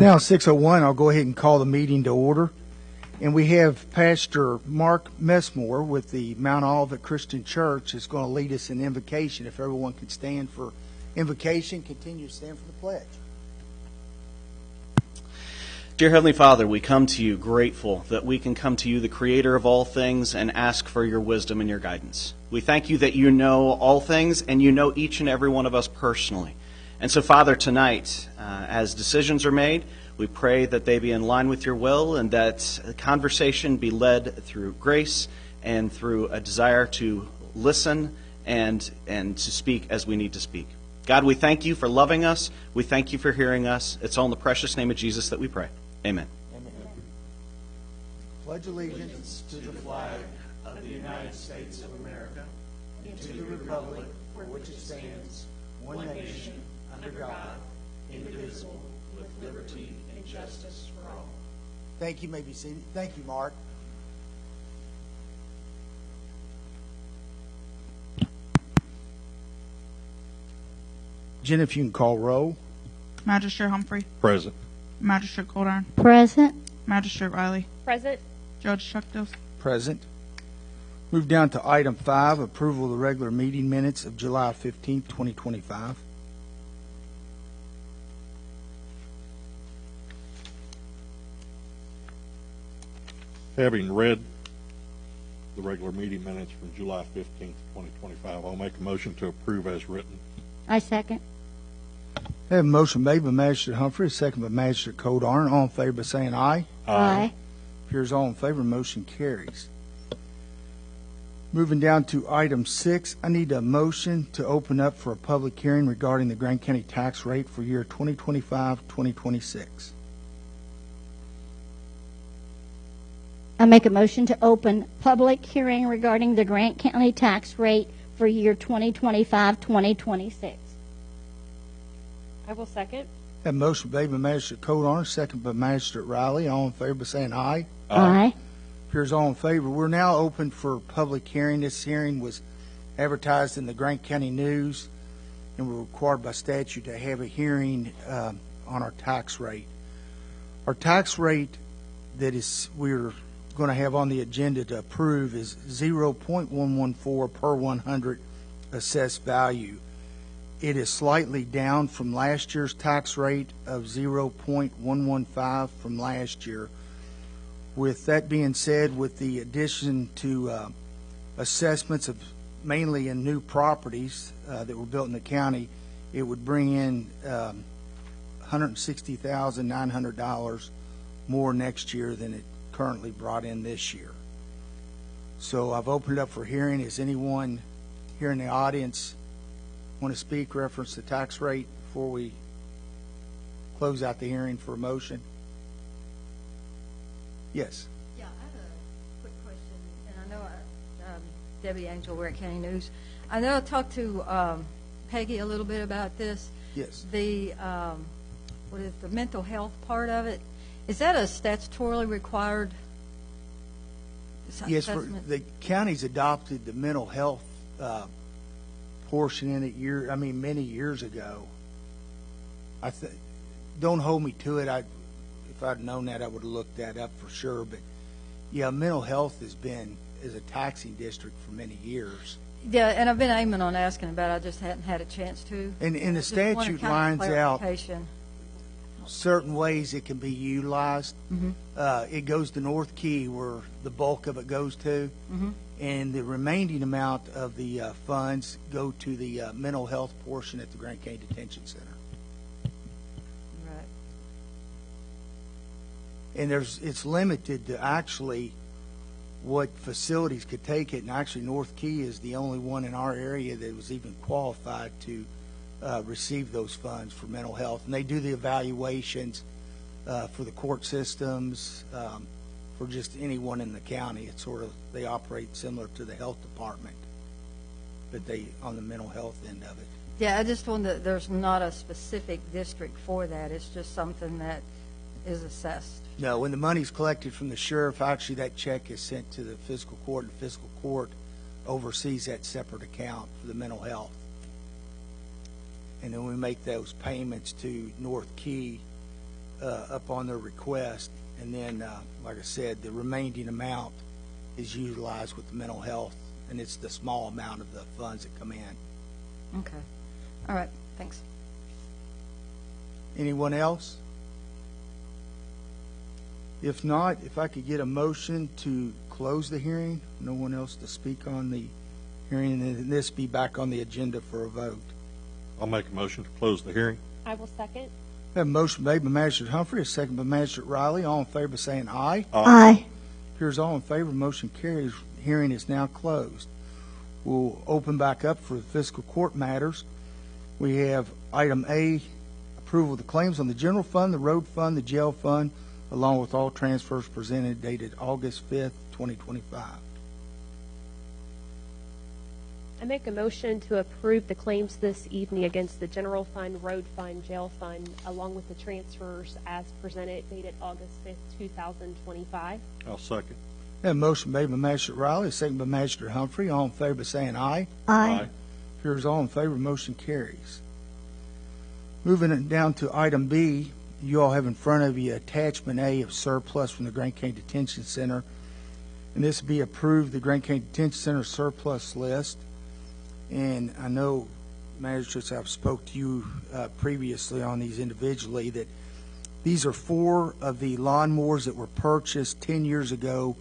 Now 6:01, I'll go ahead and call the meeting to order. And we have Pastor Mark Messmore with the Mount Olivet Christian Church is going to lead us in invocation. If everyone could stand for invocation, continue to stand for the pledge. Dear Heavenly Father, we come to you grateful that we can come to you, the Creator of all things, and ask for your wisdom and your guidance. We thank you that you know all things and you know each and every one of us personally. And so, Father, tonight, as decisions are made, we pray that they be in line with your will and that conversation be led through grace and through a desire to listen and to speak as we need to speak. God, we thank you for loving us. We thank you for hearing us. It's all in the precious name of Jesus that we pray. Amen. Amen. Pledge allegiance to the flag of the United States of America and to the republic for which it stands, one nation, under God, indivisible, with liberty and justice for all. Thank you. You may be seated. Thank you, Mark. Jen, if you can call roll. Magistrate Humphrey. Present. Magistrate Coldiron. Present. Magistrate Riley. Present. Judge Chuckdos. Present. Move down to item 5, approval of the regular meeting minutes of July 15th, 2025. Having read the regular meeting minutes from July 15th, 2025, I'll make a motion to approve as written. I second. I have a motion made by Magistrate Humphrey, a second by Magistrate Coldiron. All in favor by saying aye. Aye. Appears all in favor, motion carries. Moving down to item 6, I need a motion to open up for a public hearing regarding the Grant County tax rate for year 2025-2026. I make a motion to open public hearing regarding the Grant County tax rate for year 2025-2026. I will second. Have a motion made by Magistrate Coldiron, second by Magistrate Riley. All in favor by saying aye. Aye. Appears all in favor. We're now open for public hearing. This hearing was advertised in the Grant County News, and we're required by statute to have a hearing on our tax rate. Our tax rate that we're going to have on the agenda to approve is 0.114 per 100 assessed value. It is slightly down from last year's tax rate of 0.115 from last year. With that being said, with the addition to assessments of mainly in new properties that were built in the county, it would bring in $160,900 more next year than it currently brought in this year. So I've opened it up for hearing. Is anyone here in the audience want to speak reference to tax rate before we close out the hearing for a motion? Yes. Yeah, I have a quick question, and I know Debbie Angel, we're at County News. I know I talked to Peggy a little bit about this. Yes. The what is the mental health part of it? Is that a statutorily required Yes, assessment? the county's adopted the mental health portion in it many years ago. Don't hold me to it. If I'd known that, I would have looked that up for sure. But yeah, mental health is a taxing district for many years. Yeah, and I've been aiming on asking about it. I just hadn't had a chance to. And the Just wanted statute kind of lines out clarification. certain ways it can be utilized. Mm-hmm. It goes to North Key, where the bulk of it goes to, Mm-hmm. and the remaining amount of the funds go to the mental health portion at the Grant County Detention Center. Right. And it's limited to actually what facilities could take it, and actually North Key is the only one in our area that was even qualified to receive those funds for mental health. And they do the evaluations for the court systems, for just anyone in the county. It's they operate similar to the health department, but they on the mental health end of it. Yeah, I just wonder, there's not a specific district for that. It's just something that is assessed. No, when the money's collected from the sheriff, actually that check is sent to the fiscal court, and the fiscal court oversees that separate account for the mental health. And then we make those payments to North Key up on their request. And then, like I said, the remaining amount is utilized with the mental health, and it's the small amount of the funds that come in. Okay. All right, thanks. Anyone else? If not, if I could get a motion to close the hearing, no one else to speak on the hearing, and then this be back on the agenda for a vote. I'll make a motion to close the hearing. I will second. Have a motion made by Magistrate Humphrey, a second by Magistrate Riley. All in favor by saying aye. Aye. Appears all in favor, motion carries. Hearing is now closed. We'll open back up for the fiscal court matters. We have item A, approval of the claims on the general fund, the road fund, the jail fund, along with all transfers presented dated August 5th, 2025. I make a motion to approve the claims this evening against the general fund, road fund, jail fund, along with the transfers as presented dated August 5th, 2025. I'll second. Have a motion made by Magistrate Riley, a second by Magistrate Humphrey. All in favor by saying aye. Aye. Appears all in favor, motion carries. Moving it down to item B, you all have in front of you attachment A of surplus from the Grant County Detention Center. And this be approved, the Grant County Detention Center surplus list. And I know, magistrates, I've spoke to you previously on these individually, that these are 4 of the lawnmowers that were purchased 10 years ago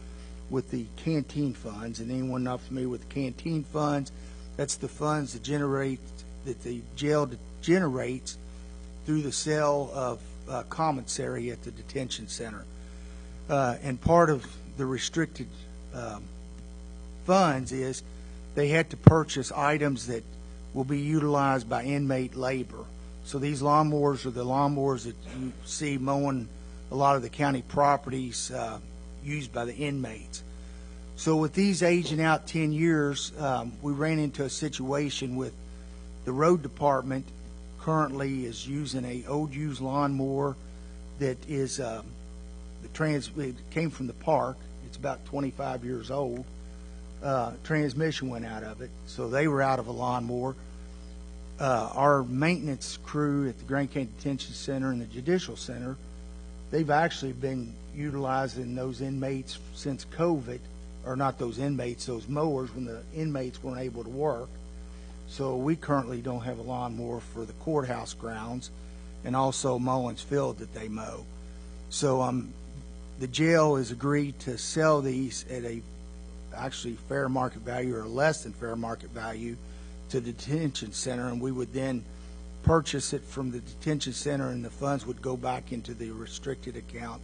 with the canteen funds. And anyone not familiar with the canteen funds, that's the funds that the jail generates through the sale of commissary at the detention center. And part of the restricted funds is they had to purchase items that will be utilized by inmate labor. So these lawnmowers are the lawnmowers that you see mowing a lot of the county properties used by the inmates. So with these aging out 10 years, we ran into a situation with the road department currently is using a old used lawnmower that is it came from the park. It's about 25 years old. Transmission went out of it, so they were out of a lawnmower. Our maintenance crew at the Grant County Detention Center and the Judicial Center, they've actually been utilizing those inmates since COVID, or not those inmates, those mowers when the inmates weren't able to work. So we currently don't have a lawnmower for the courthouse grounds and also Mullins Field that they mow. So the jail has agreed to sell these at a actually fair market value or less than fair market value to the detention center, and we would then purchase it from the detention center, and the funds would go back into the restricted account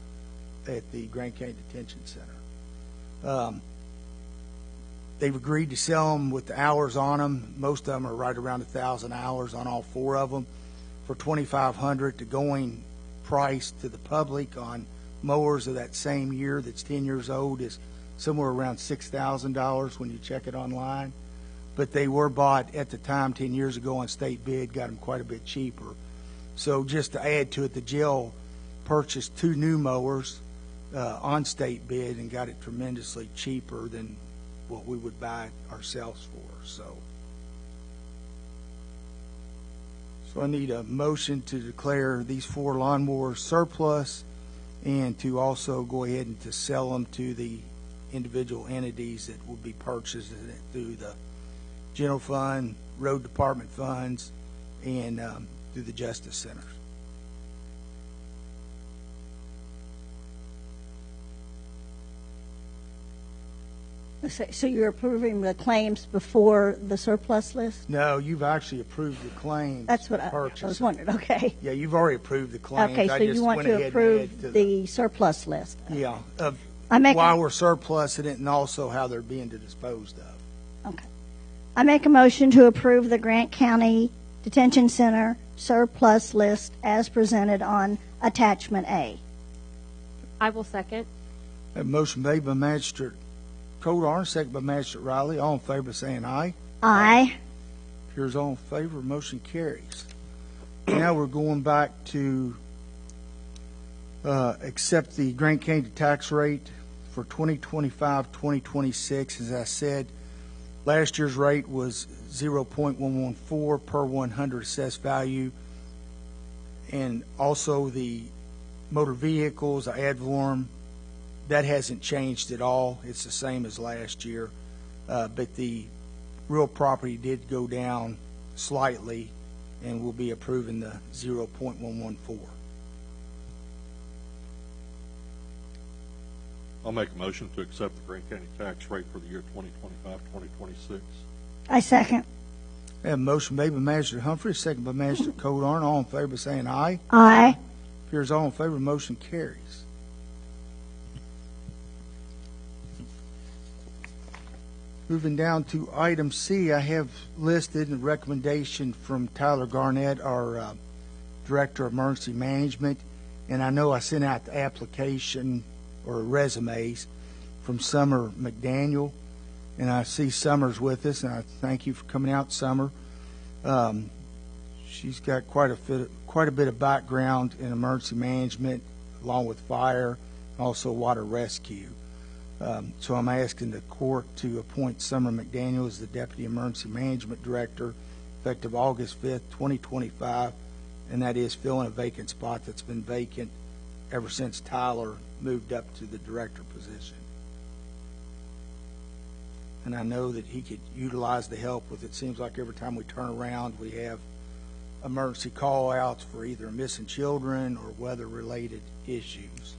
at the Grant County Detention Center. They've agreed to sell them with the hours on them. Most of them are right around 1,000 hours on all 4 of them for $2,500. The going price to the public on mowers of that same year that's 10 years old is somewhere around $6,000 when you check it online. But they were bought at the time 10 years ago on state bid, got them quite a bit cheaper. So just to add to it, the jail purchased 2 new mowers on state bid and got it tremendously cheaper than what we would buy ourselves for. So I need a motion to declare these 4 lawnmowers surplus and to also go ahead and to sell them to the individual entities that will be purchasing it through the general fund, road department funds, and through the justice centers. So you're approving the claims before the surplus list? No, you've actually approved the claims. That's what to I purchase. was wondering. Okay. Yeah, you've already approved the claims. Okay, I so just you want went to ahead and approve added to the surplus list? Yeah, of I make why we're surplusing it and also how they're being disposed of. Okay. I make a motion to approve the Grant County Detention Center surplus list as presented on attachment A. I will second. A motion made by Magistrate Codar, second by Magistrate Riley. All in favor by saying aye. Aye. Appears all in favor, motion carries. Now we're going back to accept the Grant County tax rate for 2025-2026. As I said, last year's rate was 0.114 per 100 assessed value, and also the motor vehicles, ad valorem, that hasn't changed at all. It's the same as last year. But the real property did go down slightly, and we'll be approving the 0.114. I'll make a motion to accept the Grant County tax rate for the year 2025, 2026. I second. I have a motion made by Magistrate Humphrey, second by Magistrate Codarn. All in favor saying aye. Aye. Appears all in favor, motion carries. Moving down to item C, I have listed a recommendation from Tyler Garnett, our Director of Emergency Management, and I know I sent out the application or resumes from Summer McDaniel, and I see Summer's with us, and I thank you for coming out, Summer. She's got quite a bit of background in emergency management, along with fire, also water rescue. So I'm asking the court to appoint Summer McDaniel as the Deputy Emergency Management Director, effective August 5th, 2025, and that is filling a vacant spot that's been vacant ever since Tyler moved up to the director position. And I know that he could utilize the help with it. Seems like every time we turn around, we have emergency call-outs for either missing children or weather-related issues.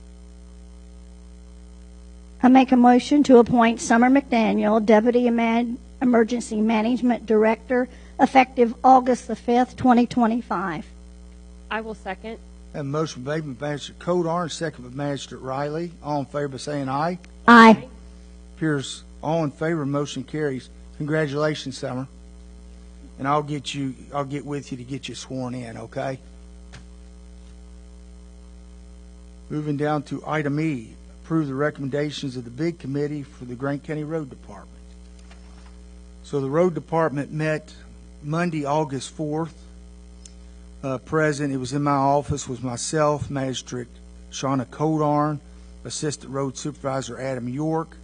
I make a motion to appoint Summer McDaniel, Deputy Emergency Management Director, effective August the 5th, 2025. I will second. Have a motion made by Magistrate Codarn, second by Magistrate Riley. All in favor saying aye. Aye. Appears all in favor, motion carries. Congratulations, Summer. And I'll get with you to get you sworn in, okay? Moving down to item E, approve the recommendations of the bid committee for the Grant County Road Department. So the Road Department met Monday, August 4th. Present, it was in my office, was myself, Magistrate Shauna Codarn, Assistant Road Supervisor Adam York,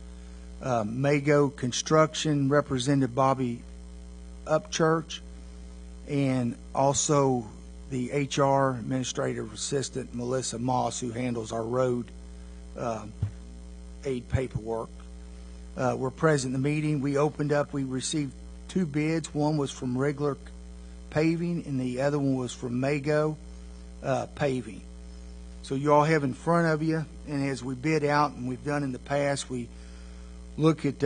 Mago Construction, Representative Bobby Upchurch, and also the HR Administrative Assistant Melissa Moss, who handles our road aid paperwork. We're present in the meeting. We received 2 bids. One was from Regular Paving, and the other one was from Mago Paving. So you all have in front of you, and as we bid out, and we've done in the past, we look at,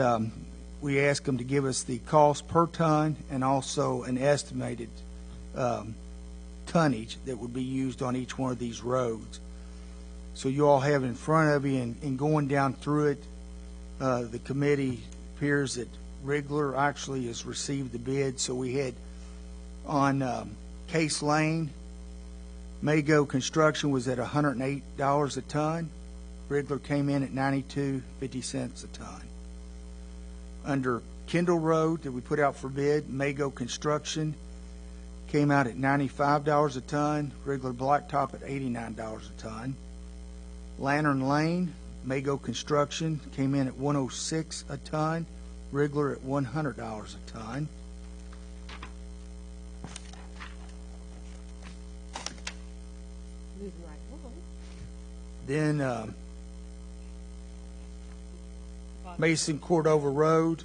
we ask them to give us the cost per ton and also an estimated tonnage that would be used on each one of these roads. So you all have in front of you, and going down through it, the committee appears that Rigler actually has received the bid. So we had on Case Lane, Mago Construction was at $108 a ton. Rigler came in at $92.50 a ton. Under Kendall Road that we put out for bid, Mago Construction came out at $95 a ton. Rigler Blacktop at $89 a ton. Lantern Lane, Mago Construction came in at $106 a ton. Rigler at $100 a ton. Moving right along. Then Mason Cordova Road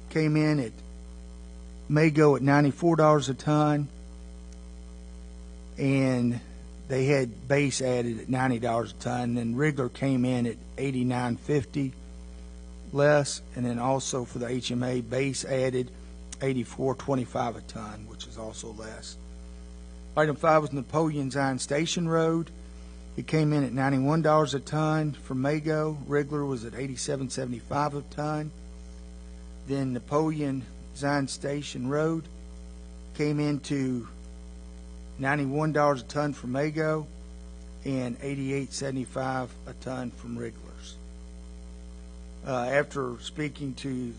came in at Mago at $94 a ton, and they had base added at $90 a ton. Then Rigler came in at $89.50 less, and then also for the HMA base added $84.25 a ton, which is also less. Item 5 was Napoleon Zion Station Road. It came in at $91 a ton for Mago. Rigler was at $87.75 a ton. Then Napoleon Zion Station Road came into $91 a ton for Mago and $88.75 a ton from Rigler's. After speaking to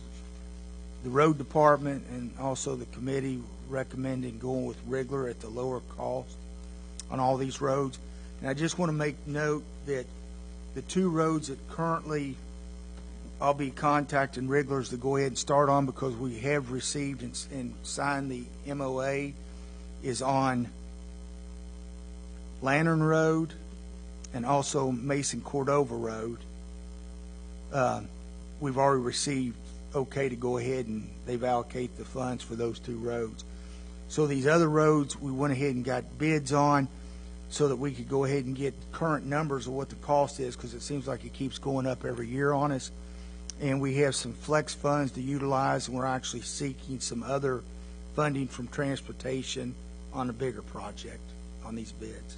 the road department and also the committee recommending going with Rigler at the lower cost on all these roads. And I just want to make note that the 2 roads that currently I'll be contacting Rigler's to go ahead and start on, because we have received and signed the MOA, is on Lantern Road and also Mason Cordova Road. We've already received okay to go ahead and they've allocated the funds for those two roads. So these other roads, we went ahead and got bids on so that we could go ahead and get current numbers of what the cost is, because it seems like it keeps going up every year on us. And we have some flex funds to utilize, and we're actually seeking some other funding from transportation on a bigger project on these bids.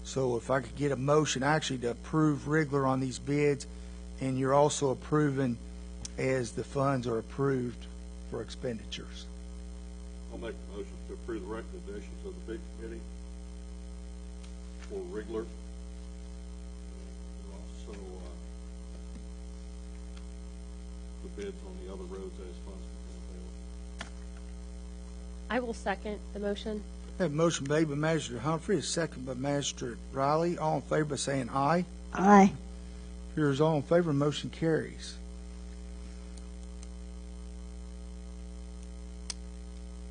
So if I could get a motion actually to approve Rigler on these bids, and you're also approving as the funds are approved for expenditures. I'll make a motion to approve the recommendations of the bid committee for Rigler. And also the bids on the other roads as funds become available. I will second the motion. I have a motion made by Magistrate Humphrey, a second by Magistrate Riley. All in favor by saying aye. Aye. Here's all in favor, motion carries.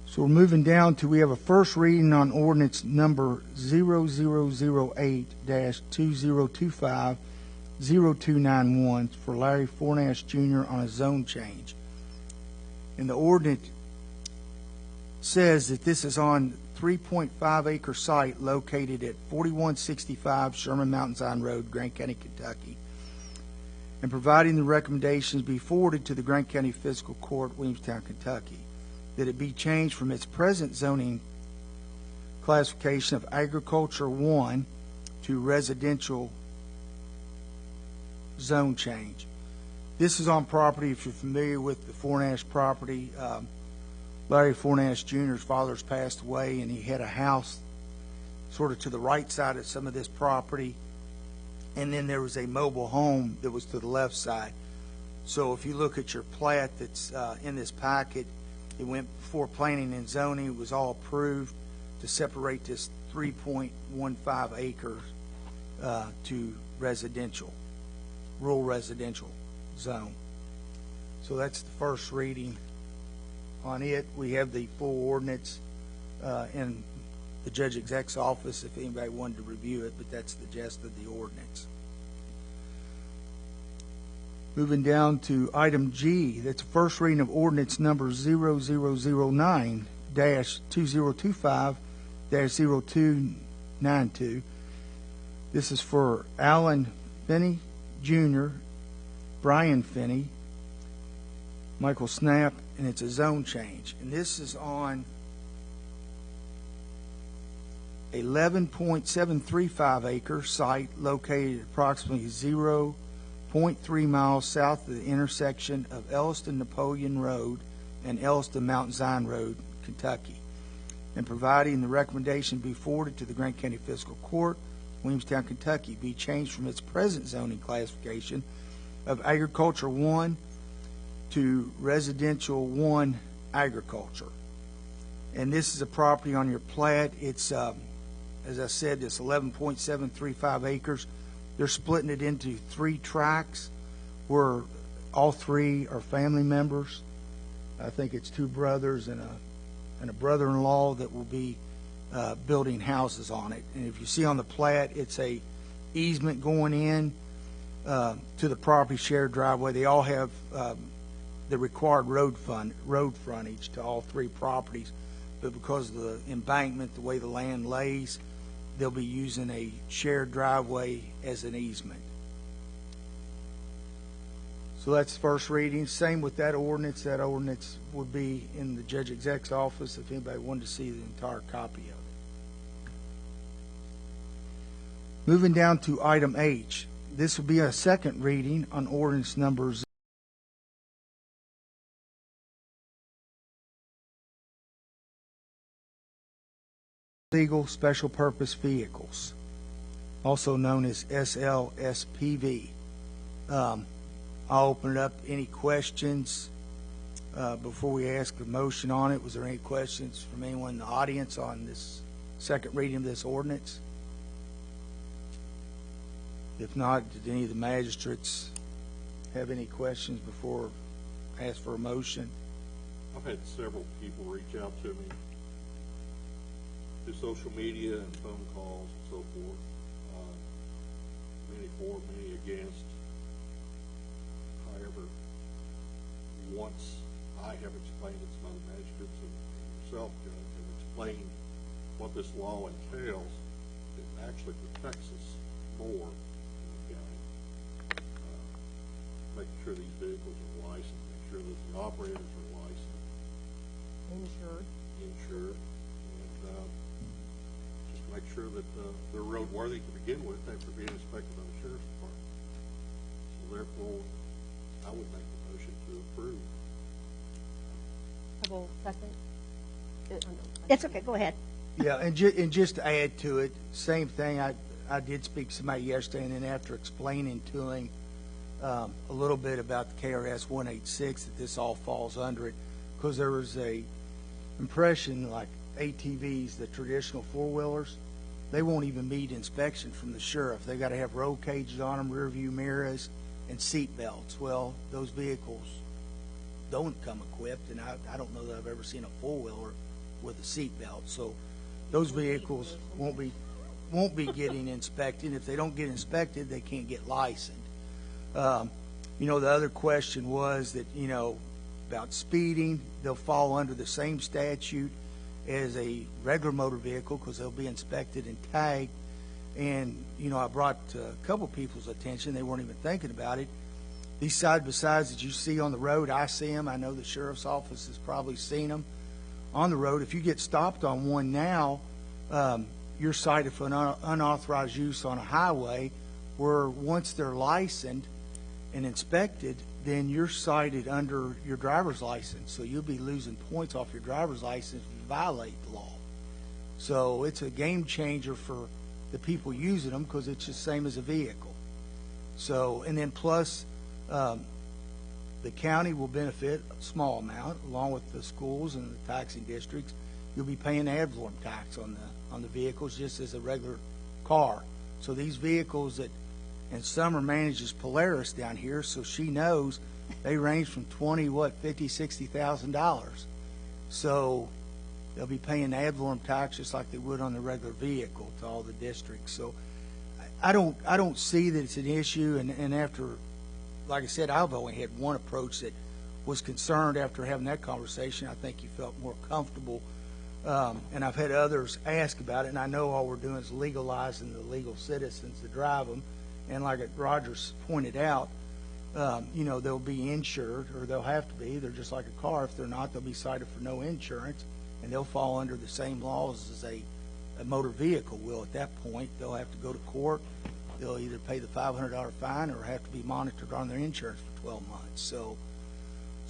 So we're moving down to, we have a first reading on ordinance number 0008-2025-0291 for Larry Fornash Jr. on a zone change. And the ordinance says that this is on 3.5 acre site located at 4165 Sherman Mountain Zion Road, Grant County, Kentucky, and providing the recommendations be forwarded to the Grant County Fiscal Court, Williamstown, Kentucky, that it be changed from its present zoning classification of Agriculture 1 to Residential Zone change. This is on property, if you're familiar with the Fornash property, Larry Fornash Jr.'s father's passed away, and he had a house sort of to the right side of some of this property, and then there was a mobile home that was to the left side. So if you look at your plat that's in this packet, it went before planning and zoning. It was all approved to separate this 3.15 acres to residential, rural residential zone. So that's the first reading on it. We have the full ordinance in the judge exec's office if anybody wanted to review it, but that's the gist of the ordinance. Moving down to item G, that's the first reading of ordinance number 0009-2025-0292. This is for Alan Finney Jr., Brian Finney, Michael Snap, and it's a zone change. And this is on 11.735 acre site located approximately 0.3 miles south of the intersection of Elliston Napoleon Road and Elliston Mount Zion Road, Kentucky, and providing the recommendation be forwarded to the Grant County Fiscal Court, Williamstown, Kentucky, be changed from its present zoning classification of Agriculture 1 to Residential 1 Agriculture. And this is a property on your plat. It's, as I said, it's 11.735 acres. They're splitting it into 3 tracts where all 3 are family members. I think it's 2 brothers and a brother-in-law that will be building houses on it. And if you see on the plat, it's a easement going in to the property shared driveway. They all have the required road frontage to all 3 properties, but because of the embankment, the way the land lays, they'll be using a shared driveway as an easement. So that's first reading. Same with that ordinance. That ordinance would be in the judge exec's office if anybody wanted to see the entire copy of it. Moving down to item H. This will be a second reading on ordinance numbers legal special purpose vehicles, also known as SLSPV. I'll open it up. Any questions before we ask a motion on it? Was there any questions from anyone in the audience on this second reading of this ordinance? If not, did any of the magistrates have any questions before I ask for a motion? I've had several people reach out to me through social media and phone calls and so forth. Many for, many against. However, once I have explained it to my magistrates and yourself, Judge, have explained what this law entails, it actually protects us more in the county. Making sure these vehicles are licensed, make sure that the operators are licensed, insured, and just make sure that they're roadworthy to begin with after being inspected by the sheriff's department. So therefore, I would make the motion to approve. I will second. It's okay, go ahead. Yeah, and just to add to it, same thing, I did speak to somebody yesterday, and then after explaining to him a little bit about the KRS 186, that this all falls under it, because there was a impression like ATVs, the traditional four-wheelers, they won't even meet inspection from the sheriff. They got to have roll cages on them, rear view mirrors, and seat belts. Well, those vehicles don't come equipped, and I don't know that I've ever seen a four-wheeler with a seat belt. So those vehicles won't be getting inspected. If they don't get inspected, they can't get licensed. The other question was that, about speeding, they'll fall under the same statute as a regular motor vehicle because they'll be inspected and tagged. And, I brought a couple people's attention. They weren't even thinking about it. These side-by-sides that you see on the road, I see them. I know the sheriff's office has probably seen them on the road. If you get stopped on one now, you're cited for unauthorized use on a highway, where once they're licensed and inspected, then you're cited under your driver's license. So you'll be losing points off your driver's license if you violate the law. So it's a game changer for the people using them because it's the same as a vehicle. So, and then plus, the county will benefit a small amount, along with the schools and the taxing districts. You'll be paying ad valorem tax on the vehicles just as a regular car. So these vehicles and Summer manages Polaris down here, so she knows they range from $20,000, $50,000, $60,000. So they'll be paying ad valorem tax just like they would on the regular vehicle to all the districts. So I don't see that it's an issue. And after, like I said, I've only had one approach that was concerned. After having that conversation, I think he felt more comfortable. And I've had others ask about it, and I know all we're doing is legalizing the legal citizens to drive them. And like Rogers pointed out, they'll be insured, or they'll have to be. They're just like a car. If they're not, they'll be cited for no insurance, and they'll fall under the same laws as a motor vehicle will at that point. They'll have to go to court. They'll either pay the $500 fine or have to be monitored on their insurance for 12 months. So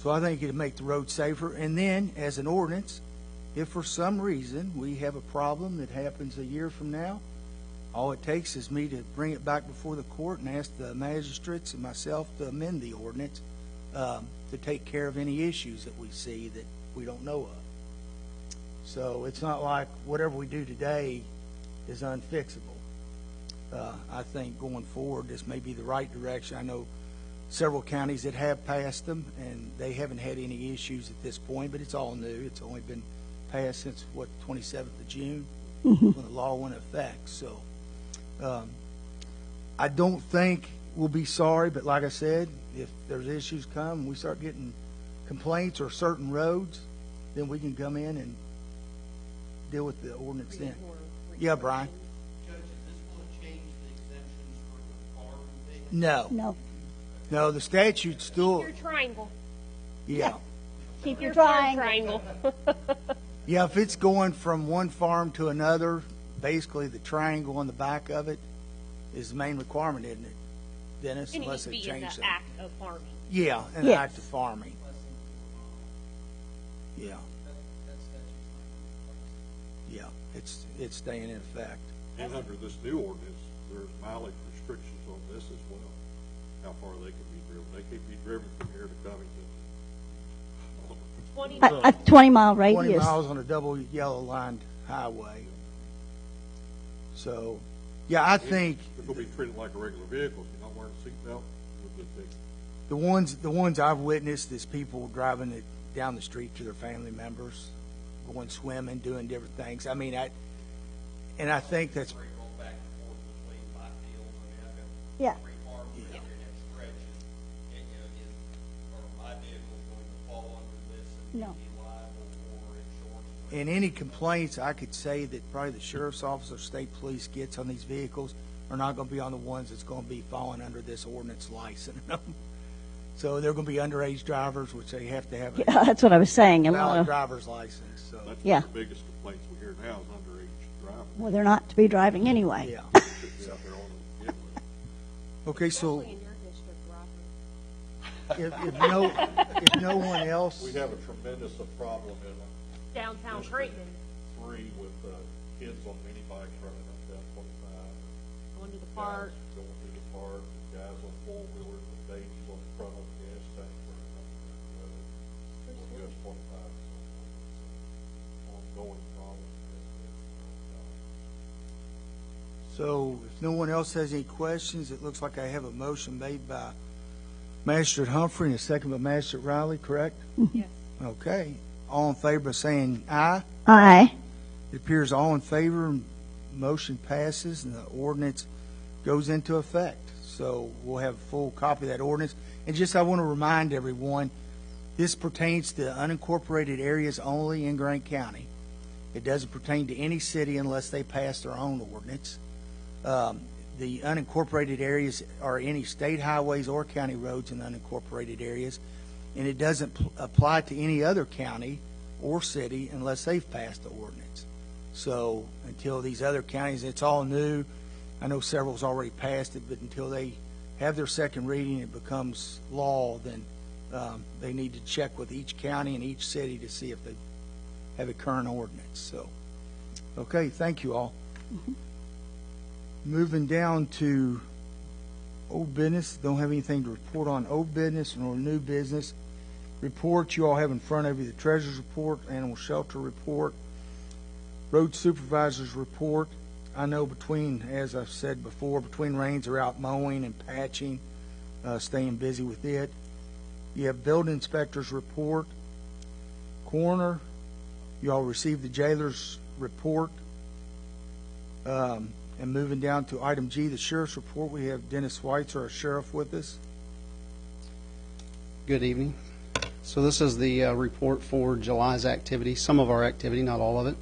I think it'll make the road safer. And then, as an ordinance, if for some reason we have a problem that happens a year from now, all it takes is me to bring it back before the court and ask the magistrates and myself to amend the ordinance to take care of any issues that we see that we don't know of. So it's not like whatever we do today is unfixable. I think going forward, this may be the right direction. I know several counties that have passed them, and they haven't had any issues at this point, but it's all new. It's only been passed since, 27th of June, when the law went into effect. So I don't think we'll be sorry, but like I said, if there's issues come and we start getting complaints or certain roads, then we can come in and deal with the ordinance then. Yeah, Brian? Judge, is this going to change the exemptions for the farm thing? No, the statute's still, Your triangle. yeah. Keep your farm triangle. Yeah, if it's going from one farm to another, basically the triangle on the back of it is the main requirement, isn't it, Dennis? It needs Unless to they be in change the that. act of farming. Yeah, an Yes. act of farming. Yeah, yeah, it's staying in effect. And under this new ordinance, there's mileage restrictions on this as well, how far they can be driven. They can't be driven from here to Covington. 20 A 20-mile 20 radius. miles on a double yellow lined highway. So, yeah, I think If they'll be treated like a regular vehicle, if you're not wearing a seatbelt, you'll get ticked. the ones I've witnessed is people driving it down the street to their family members, going swimming, doing different things. I mean, And I think that's, Three going back and forth between my fields. I mean, I've got Yeah. three farms right there in that stretch. Are my vehicles going to fall under this and No. be liable for insurance? in any complaints, I could say that probably the sheriff's office or state police gets on these vehicles are not going to be on the ones that's going to be falling under this ordinance license. So they're going to be underage drivers, which they have to have a Yeah, that's what I was saying. A lot valid of, driver's license, so, That's Yeah. one of the biggest complaints we hear now is underage driving. well, they're not to be driving anyway. yeah. Should be out there on them to begin with. Okay, so Especially in your district, Robert. if no one else, We have a tremendous problem in Downtown District Creighton, 3 with kids on mini bikes running up down 25. going to the Guys park. going through the park, guys on four-wheelers with babies on the front of the gas tank running up that road. On US 25. It's an ongoing problem. so if no one else has any questions, it looks like I have a motion made by Magistrate Humphrey and a second by Magistrate Riley, correct? Yes. Okay. All in favor of saying aye? Aye. It appears all in favor, motion passes, and the ordinance goes into effect. So we'll have a full copy of that ordinance. And just, I want to remind everyone, this pertains to unincorporated areas only in Grant County. It doesn't pertain to any city unless they pass their own ordinance. The unincorporated areas are any state highways or county roads in unincorporated areas, and it doesn't apply to any other county or city unless they've passed the ordinance. So until these other counties, it's all new. I know several's already passed it, but until they have their second reading, it becomes law, then they need to check with each county and each city to see if they have a current ordinance. So, okay, thank you all. Moving down to old business, don't have anything to report on old business nor new business. Reports, you all have in front of you the treasurer's report, animal shelter report, road supervisor's report. I know between, as I've said before, between rains are out mowing and patching, staying busy with it. You have building inspector's report, coroner, you all received the jailer's report. And moving down to item G, the sheriff's report, we have Dennis Schweitzer, our sheriff, with us. Good evening. So this is the report for July's activity, some of our activity, not all of it.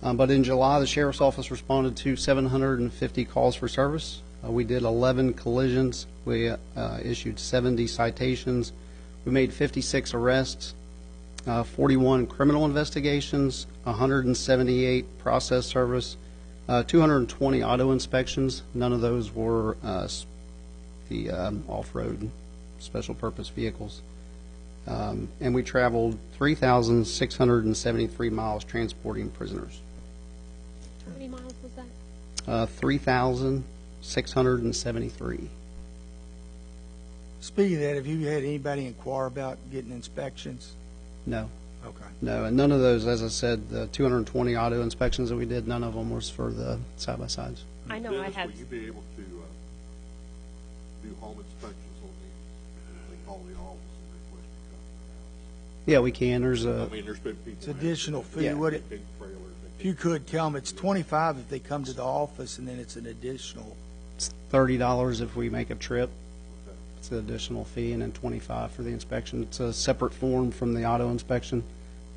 But in July, the sheriff's office responded to 750 calls for service. We did 11 collisions. We issued 70 citations. We made 56 arrests, 41 criminal investigations, 178 process service, 220 auto inspections. None of those were the off-road special purpose vehicles. And we traveled 3,673 miles transporting prisoners. How many miles was that? 3,673. Speaking of that, have you had anybody inquire about getting inspections? No. Okay. No, and none of those, as I said, the 220 auto inspections that we did, none of them was for the side-by-sides. I know I Dennis, have. will you be able to do home inspections on these? They call the office and request to come to the house. Yeah, we can. There's I a, mean, there's been people. It's additional fee. Yeah. Would it, Big trailers. if you could tell them it's 25 if they come to the office, and then it's an additional. it's $30 if we make a trip. Okay. It's an additional fee, and then 25 for the inspection. It's a separate form from the auto inspection.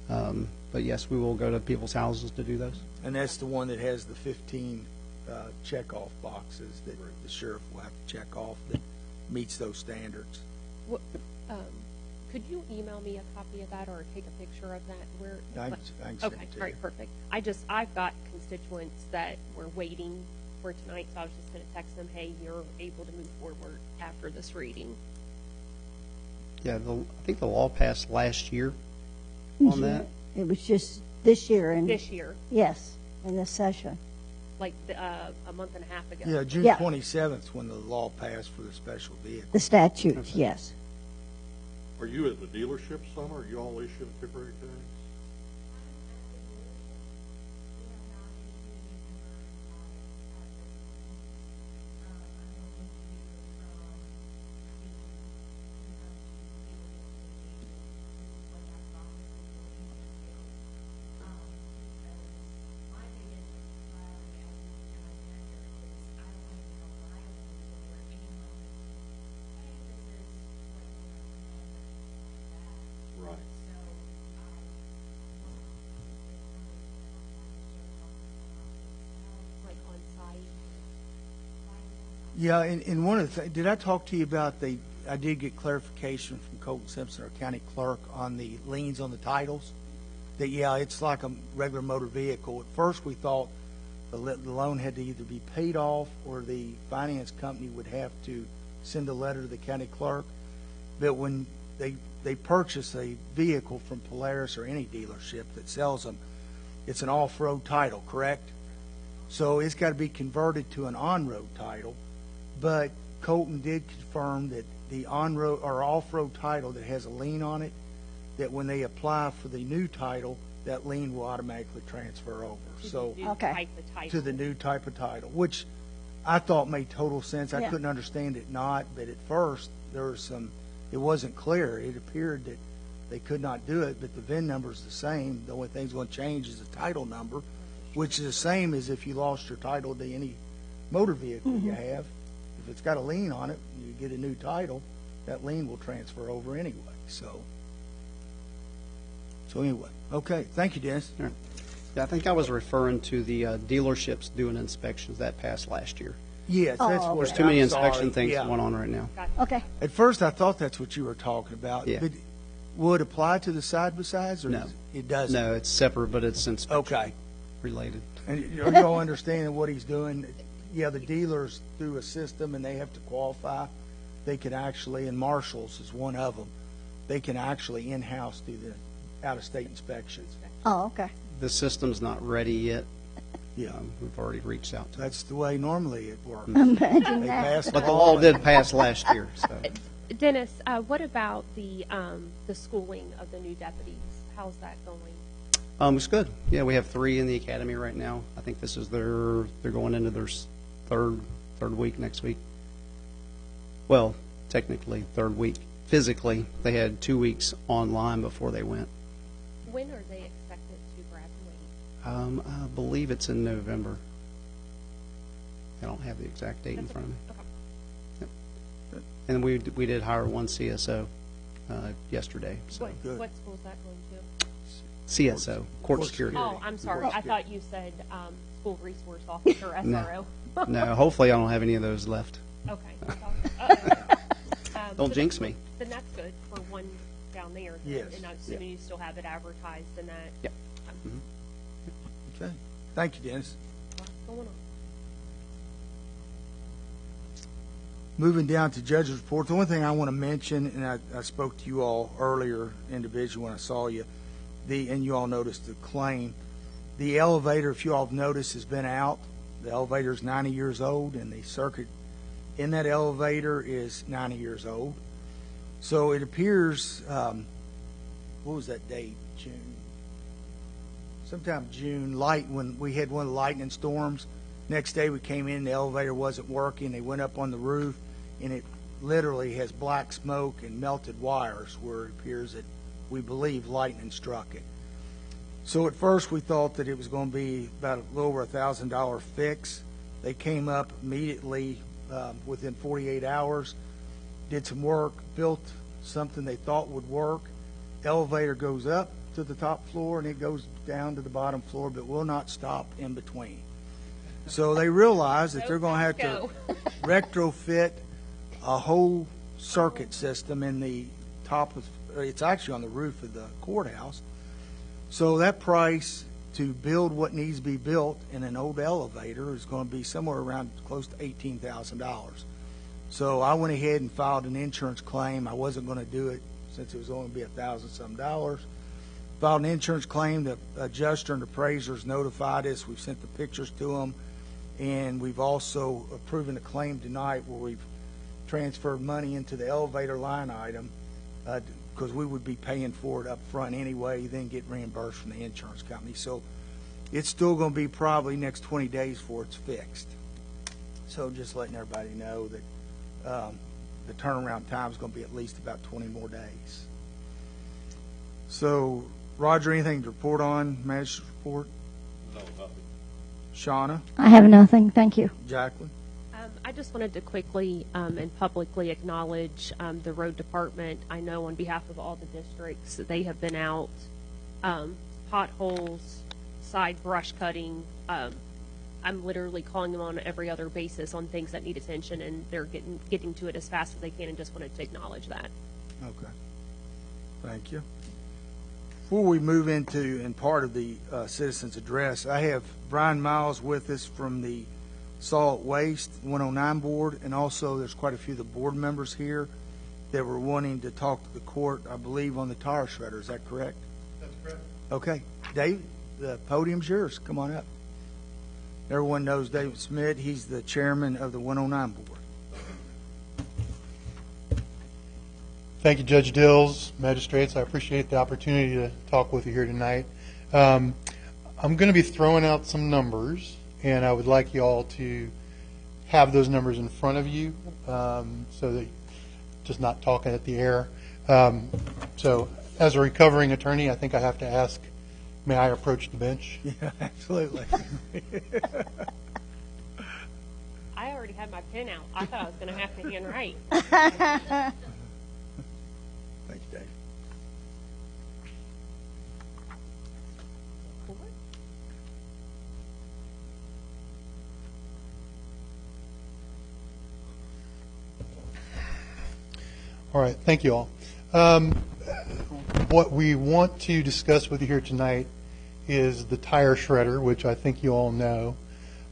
But yes, we will go to people's houses to do those. And that's the one that has the 15 check-off boxes that the sheriff will have to check off that meets those standards. What, could you email me a copy of that or take a picture of that? Where? I can send it Okay, to all right, you. perfect. I've got constituents that were waiting for tonight, so I was just going to text them, hey, you're able to move forward after this reading. Yeah, I think the law passed last year on that. It was just this year, and This year, yes, in this session. like a month and a half ago. Yeah, June Yeah. 27th when the law passed for the special vehicle. The statutes, yes. Are you at the dealership, son, or are you all issuing temporary tags? Yeah, and one of the did I talk to you about I did get clarification from Colton Simpson, our county clerk, on the liens on the titles. That, yeah, it's like a regular motor vehicle. At first, we thought the loan had to either be paid off or the finance company would have to send a letter to the county clerk. But when they purchase a vehicle from Polaris or any dealership that sells them, it's an off-road title, correct? So it's got to be converted to an on-road title. But Colton did confirm that the on-road or off-road title that has a lien on it, that when they apply for the new title, that lien will automatically transfer over. So Okay. to the new type of title, which I thought made total sense. I Yeah. couldn't understand it not, but at first there was it wasn't clear. It appeared that they could not do it, but the VIN number is the same. The only thing's going to change is the title number, which is the same as if you lost your title to any motor vehicle you have. If it's got a lien on it, you get a new title, that lien will transfer over anyway. So anyway, okay. Thank you, Dennis. Sure. Yeah, I think I was referring to the dealerships doing inspections that passed last year. Yes, that's what. There's too many I'm sorry. inspection things Yeah. going on right now. Okay. At first, I thought that's what you were talking about. Yeah. But will it apply to the side-by-sides? Or No. it doesn't? No, it's separate, but it's inspection Okay. related. And are you all understanding what he's doing? Yeah, the dealers through a system, and they have to qualify. They can actually, and Marshall's is one of them, they can actually in-house do the out-of-state inspections. Oh, okay. The system's not ready yet. Yeah, We've already reached out to them. that's the way normally it works. Imagine They that. pass But the law and- did pass last year, so. Dennis, what about the schooling of the new deputies? How's that going? It's good. Yeah, we have 3 in the academy right now. I think this is they're going into their third week next week. Well, technically third week. Physically, they had 2 weeks online before they went. When are they expected to graduate? I believe it's in November. I don't have the exact date in front of me. Okay. And we did hire 1 CSO yesterday. So Good. What school is that going to? CSO, court security. Oh, I'm sorry. I thought you said school resource officer, SRO. No, hopefully I don't have any of those left. Okay. Don't jinx me. Then that's good for one down there. then. Yes. And I'm assuming you still have it advertised and that. Yep. Okay. Thank you, Dennis. What's going on? Moving down to judge's report, the one thing I want to mention, and I spoke to you all earlier individually when I saw you, and you all noticed the claim. The elevator, if you all have noticed, has been out. The elevator is 90 years old, and the circuit in that elevator is 90 years old. So it appears, what was that date? June. Sometime June, when we had one of the lightning storms. Next day we came in, the elevator wasn't working. They went up on the roof, and it literally has black smoke and melted wires where it appears that we believe lightning struck it. So at first we thought that it was going to be about a little over $1,000 fix. They came up immediately within 48 hours, did some work, built something they thought would work. Elevator goes up to the top floor and it goes down to the bottom floor, but will not stop in between. So they realize that they're going to have to retrofit a whole circuit system in the top of, it's actually on the roof of the courthouse. So that price to build what needs to be built in an old elevator is going to be somewhere around close to $18,000. So I went ahead and filed an insurance claim. I wasn't going to do it since it was only be $1,000-some. Filed an insurance claim. The adjuster and appraisers notified us. We've sent the pictures to them. And we've also proven a claim tonight where we've transferred money into the elevator line item because we would be paying for it up front anyway, then get reimbursed from the insurance company. So it's still going to be probably next 20 days before it's fixed. So just letting everybody know that the turnaround time is going to be at least about 20 more days. So, Roger, anything to report on magistrate's report? No, nothing. Shauna? I have nothing. Thank you. Jacqueline? I just wanted to quickly and publicly acknowledge the road department. I know on behalf of all the districts that they have been out, potholes, side brush cutting. I'm literally calling them on every other basis on things that need attention, and they're getting to it as fast as they can, and just wanted to acknowledge that. Okay. Thank you. Before we move into, and part of the citizens' address, I have Brian Miles with us from the Solid Waste 109 Board, and also there's quite a few of the board members here that were wanting to talk to the court, I believe, on the tire shredder. Is that correct? That's correct. Okay. Dave, the podium's yours. Come on up. Everyone knows David Smith. He's the chairman of the 109 Board. Thank you, Judge Dills, magistrates. I appreciate the opportunity to talk with you here tonight. I'm going to be throwing out some numbers, and I would like you all to have those numbers in front of you so that just not talking at the air. So as a recovering attorney, I think I have to ask, may I approach the bench? Yeah, absolutely. I already had my pen out. I thought I was going to have to handwrite. Thanks, Dave. All right, thank you all. What we want to discuss with you here tonight is the tire shredder, which I think you all know.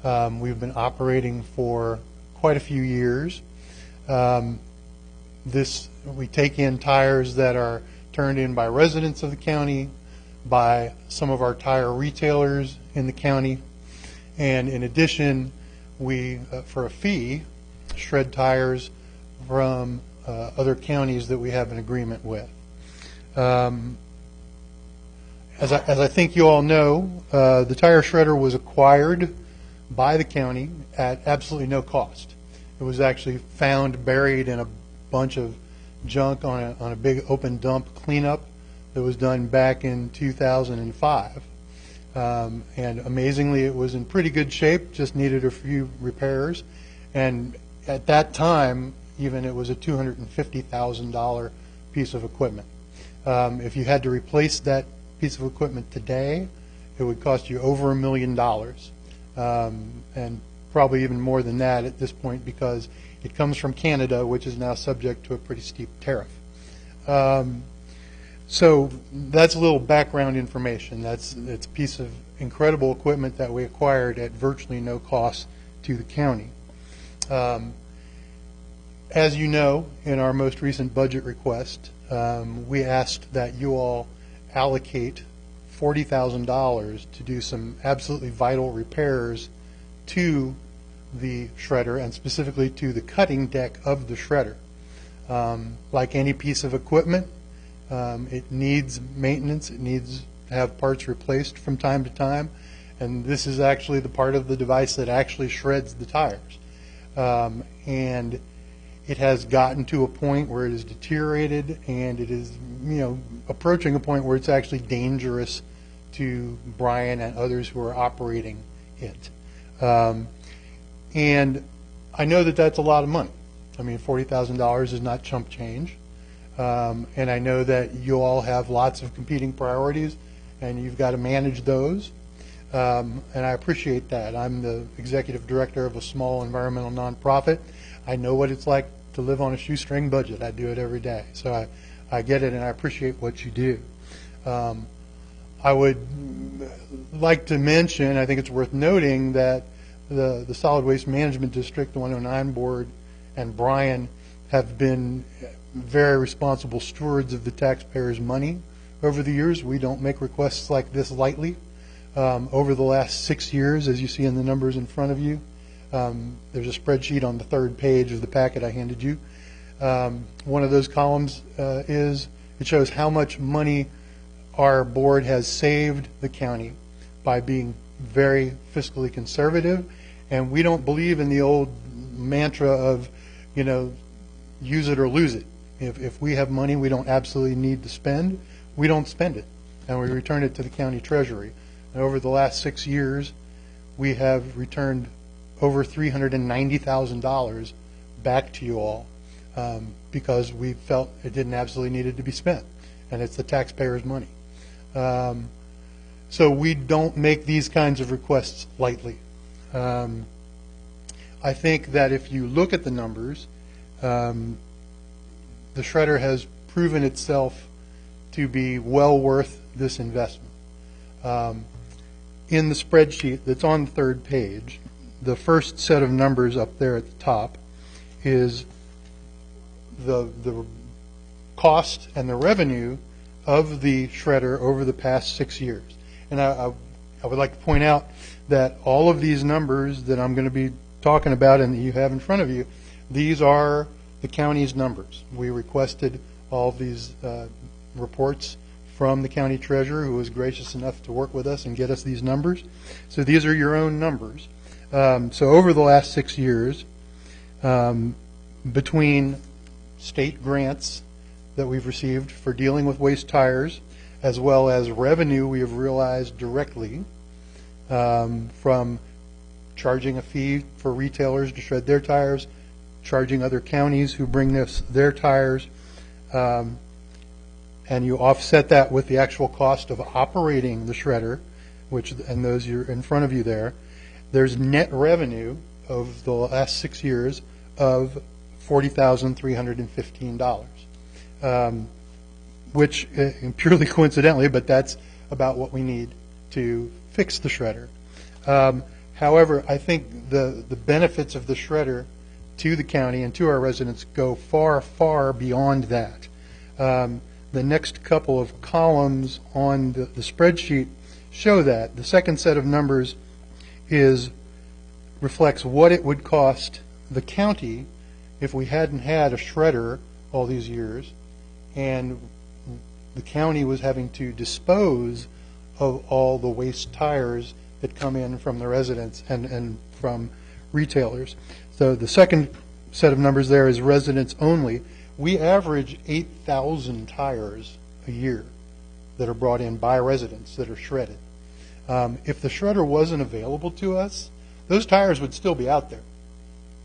We've been operating for quite a few years. We take in tires that are turned in by residents of the county, by some of our tire retailers in the county, and in addition, we, for a fee, shred tires from other counties that we have an agreement with. As I think you all know, the tire shredder was acquired by the county at absolutely no cost. It was actually found buried in a bunch of junk on a big open dump cleanup that was done back in 2005. And amazingly, it was in pretty good shape, just needed a few repairs. And at that time, even it was a $250,000 piece of equipment. If you had to replace that piece of equipment today, it would cost you over $1 million, and probably even more than that at this point, because it comes from Canada, which is now subject to a pretty steep tariff. So that's a little background information. It's a piece of incredible equipment that we acquired at virtually no cost to the county. As you know, in our most recent budget request, we asked that you all allocate $40,000 to do some absolutely vital repairs to the shredder, and specifically to the cutting deck of the shredder. Like any piece of equipment, it needs maintenance. It needs to have parts replaced from time to time, and this is actually the part of the device that actually shreds the tires. And it has gotten to a point where it is deteriorated, and it is, approaching a point where it's actually dangerous to Brian and others who are operating it. And I know that that's a lot of money. I mean, $40,000 is not chump change. And I know that you all have lots of competing priorities, and you've got to manage those. And I appreciate that. I'm the executive director of a small environmental nonprofit. I know what it's like to live on a shoestring budget. I do it every day. So I get it, and I appreciate what you do. I would like to mention, I think it's worth noting, that the Solid Waste Management District, the 109 Board, and Brian have been very responsible stewards of the taxpayers' money over the years. We don't make requests like this lightly. Over the last 6 years, as you see in the numbers in front of you, there's a spreadsheet on the third page of the packet I handed you. One of those columns it shows how much money our board has saved the county by being very fiscally conservative, and we don't believe in the old mantra of, use it or lose it. If we have money we don't absolutely need to spend, we don't spend it, and we return it to the county treasury. And over the last 6 years, we have returned over $390,000 back to you all because we felt it didn't absolutely needed to be spent, and it's the taxpayers' money. So we don't make these kinds of requests lightly. I think that if you look at the numbers, the shredder has proven itself to be well worth this investment. In the spreadsheet that's on the third page, the first set of numbers up there at the top is the cost and the revenue of the shredder over the past 6 years. And I would like to point out that all of these numbers that I'm going to be talking about and that you have in front of you, these are the county's numbers. We requested all of these reports from the county treasurer, who was gracious enough to work with us and get us these numbers. So these are your own numbers. So over the last 6 years, between state grants that we've received for dealing with waste tires, as well as revenue we have realized directly from charging a fee for retailers to shred their tires, charging other counties who bring their tires, and you offset that with the actual cost of operating the shredder, and those are in front of you there. There's net revenue of the last 6 years of $40,315, which purely coincidentally, but that's about what we need to fix the shredder. However, I think the benefits of the shredder to the county and to our residents go far, far beyond that. The next couple of columns on the spreadsheet show that. The second set of numbers reflects what it would cost the county if we hadn't had a shredder all these years and the county was having to dispose of all the waste tires that come in from the residents and from retailers. So the second set of numbers there is residents only. We average 8,000 tires a year that are brought in by residents that are shredded. If the shredder wasn't available to us, those tires would still be out there,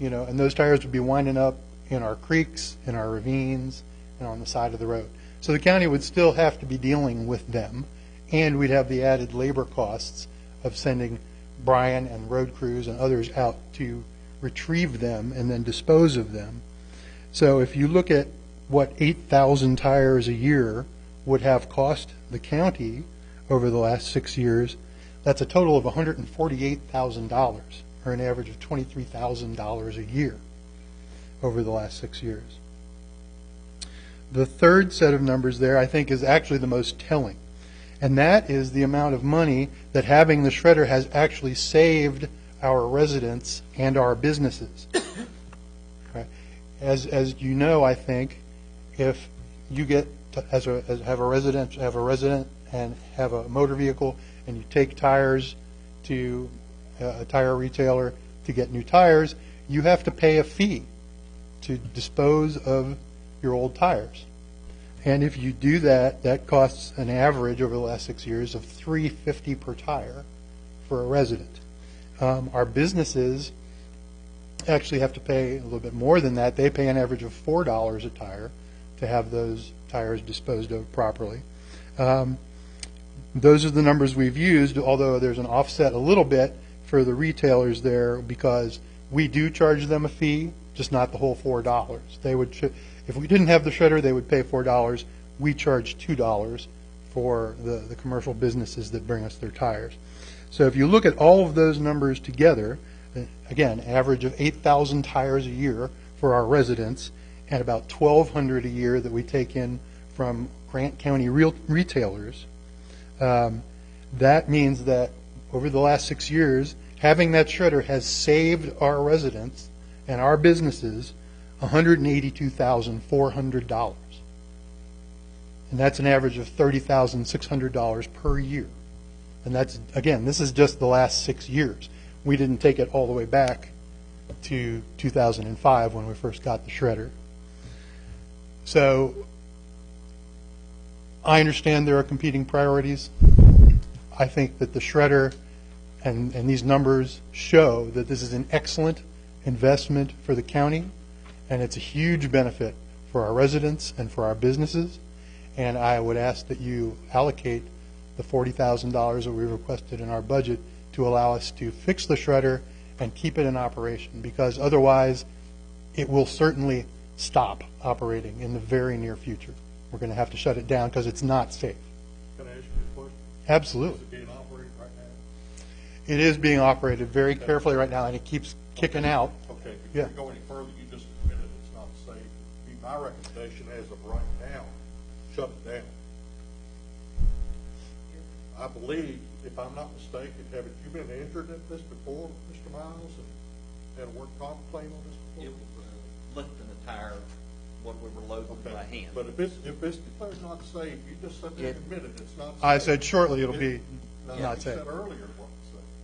and those tires would be winding up in our creeks, in our ravines, and on the side of the road. So the county would still have to be dealing with them, and we'd have the added labor costs of sending Brian and road crews and others out to retrieve them and then dispose of them. So if you look at what 8,000 tires a year would have cost the county over the last 6 years, that's a total of $148,000, or an average of $23,000 a year over the last 6 years. The third set of numbers there, I think, is actually the most telling, and that is the amount of money that having the shredder has actually saved our residents and our businesses. Okay. As you know, I think, if you get to, have a resident and have a motor vehicle, and you take tires to a tire retailer to get new tires, you have to pay a fee to dispose of your old tires. And if you do that, that costs an average over the last 6 years of $3.50 per tire for a resident. Our businesses actually have to pay a little bit more than that. They pay an average of $4 a tire to have those tires disposed of properly. Those are the numbers we've used, although there's an offset a little bit for the retailers there because we do charge them a fee, just not the whole $4. They would, if we didn't have the shredder, they would pay $4. We charge $2 for the commercial businesses that bring us their tires. So if you look at all of those numbers together, again, average of 8,000 tires a year for our residents and about 1,200 a year that we take in from Grant County retailers, that means that over the last 6 years, having that shredder has saved our residents and our businesses $182,400. And that's an average of $30,600 per year. And that's, again, this is just the last 6 years. We didn't take it all the way back to 2005 when we first got the shredder. So I understand there are competing priorities. I think that the shredder and these numbers show that this is an excellent investment for the county, and it's a huge benefit for our residents and for our businesses. And I would ask that you allocate the $40,000 that we requested in our budget to allow us to fix the shredder and keep it in operation, because otherwise it will certainly stop operating in the very near future. We're going to have to shut it down because it's not safe. Can I ask you a question? Absolutely. Is it being operated right now? It is being operated very carefully right now, and it keeps kicking out. Okay, Yeah. before you go any further, you just admitted it's not safe. My recommendation as of right now, shut it down. I believe, if I'm not mistaken, haven't you been injured at this before, Mr. Miles, and had a work comp claim on this It before? was lifting a tire when we were loading by hand. But if it's declared not safe, you just said that admitted it's not safe. I said shortly it'll be No, not you safe. said earlier what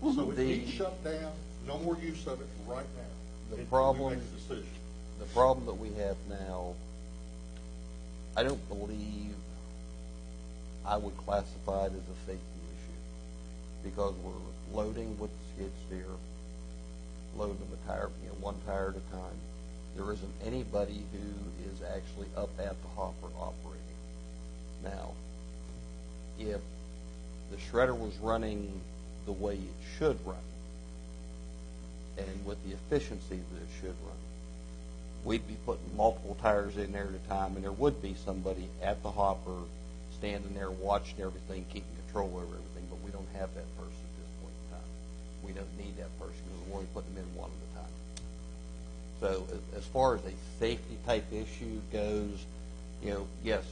was safe. So it needs shut down, no more use of it right now. The until problem- we make a decision. The problem that we have now, I don't believe I would classify it as a safety issue, because we're loading with the skid steer, loading the tire, one tire at a time. There isn't anybody who is actually up at the hopper operating. Now, if the shredder was running the way it should run, and with the efficiency that it should run, we'd be putting multiple tires in there at a time, and there would be somebody at the hopper standing there watching everything, keeping control over everything, but we don't have that person at this point in time. We don't need that person because we're only putting them in one at a time. So as far as a safety type issue goes, yes,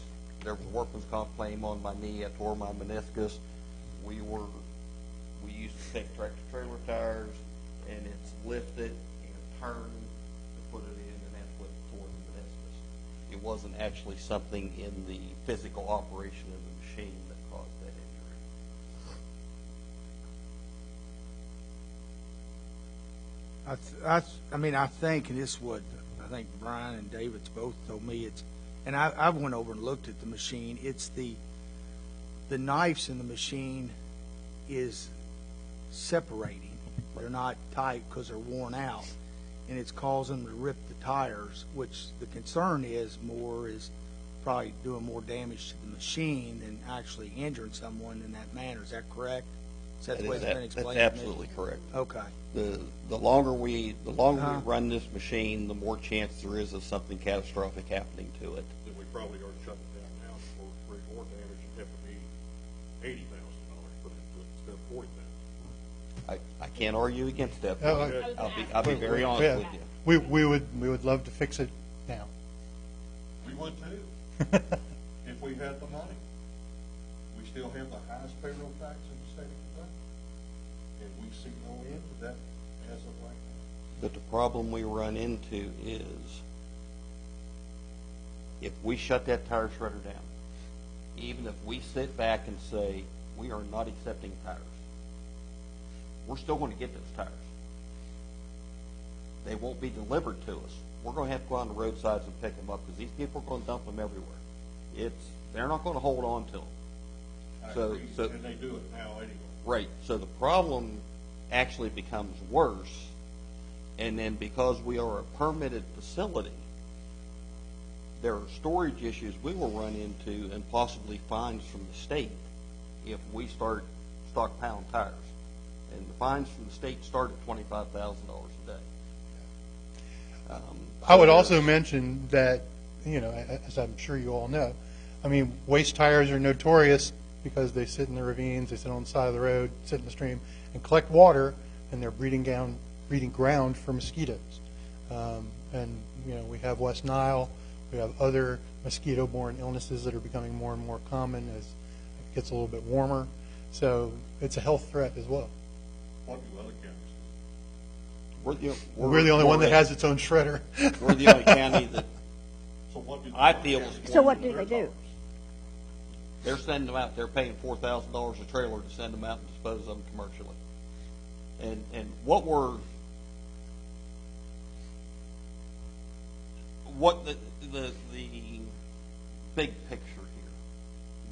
there was a workman's comp claim on my knee. I tore my meniscus. We used to take tractor trailer tires, and it's lifted and turned to put it in, and that's what tore the meniscus. It wasn't actually something in the physical operation of the machine that caused that injury. I think, and this is what I think Brian and David's both told me, and I went over and looked at the machine. It's the knives in the machine is separating. They're not tight because they're worn out, and it's causing them to rip the tires, which the concern is probably doing more damage to the machine than actually injuring someone in that manner. Is that correct? Is that the way it's been explained? That's absolutely correct. Okay. The longer we run this machine, the more chance there is of something catastrophic happening to it. Then we probably ought to shut it down now before more damage would have to be $80,000 put into it instead of $40,000. I can't argue against that. Oh, I'll be very honest Yeah. with you. We would love to fix it now. We would too, if we had the money. We still have the highest payroll tax in the state of Kentucky, and we see no end to that as of right now. But the problem we run into is if we shut that tire shredder down, even if we sit back and say we are not accepting tires, we're still going to get those tires. They won't be delivered to us. We're going to have to go on the roadsides and pick them up because these people are going to dump them everywhere. They're not going to hold on to them. I agree, and they do it now anyway. Right. So the problem actually becomes worse, and then because we are a permitted facility, there are storage issues we will run into and possibly fines from the state if we start stockpiling tires. And the fines from the state start at $25,000 a day. I would also mention that, as I'm sure you all know, waste tires are notorious because they sit in the ravines, they sit on the side of the road, sit in the stream, and collect water, and they're breeding ground for mosquitoes. We have West Nile, we have other mosquito-borne illnesses that are becoming more and more common as it gets a little bit warmer. So it's a health threat as well. What do other counties do? We're the only one that has its own shredder. We're the only county that So what do I feel is So what do they do? they're sending them out. They're paying $4,000 a trailer to send them out and dispose of them commercially. And what the big picture here,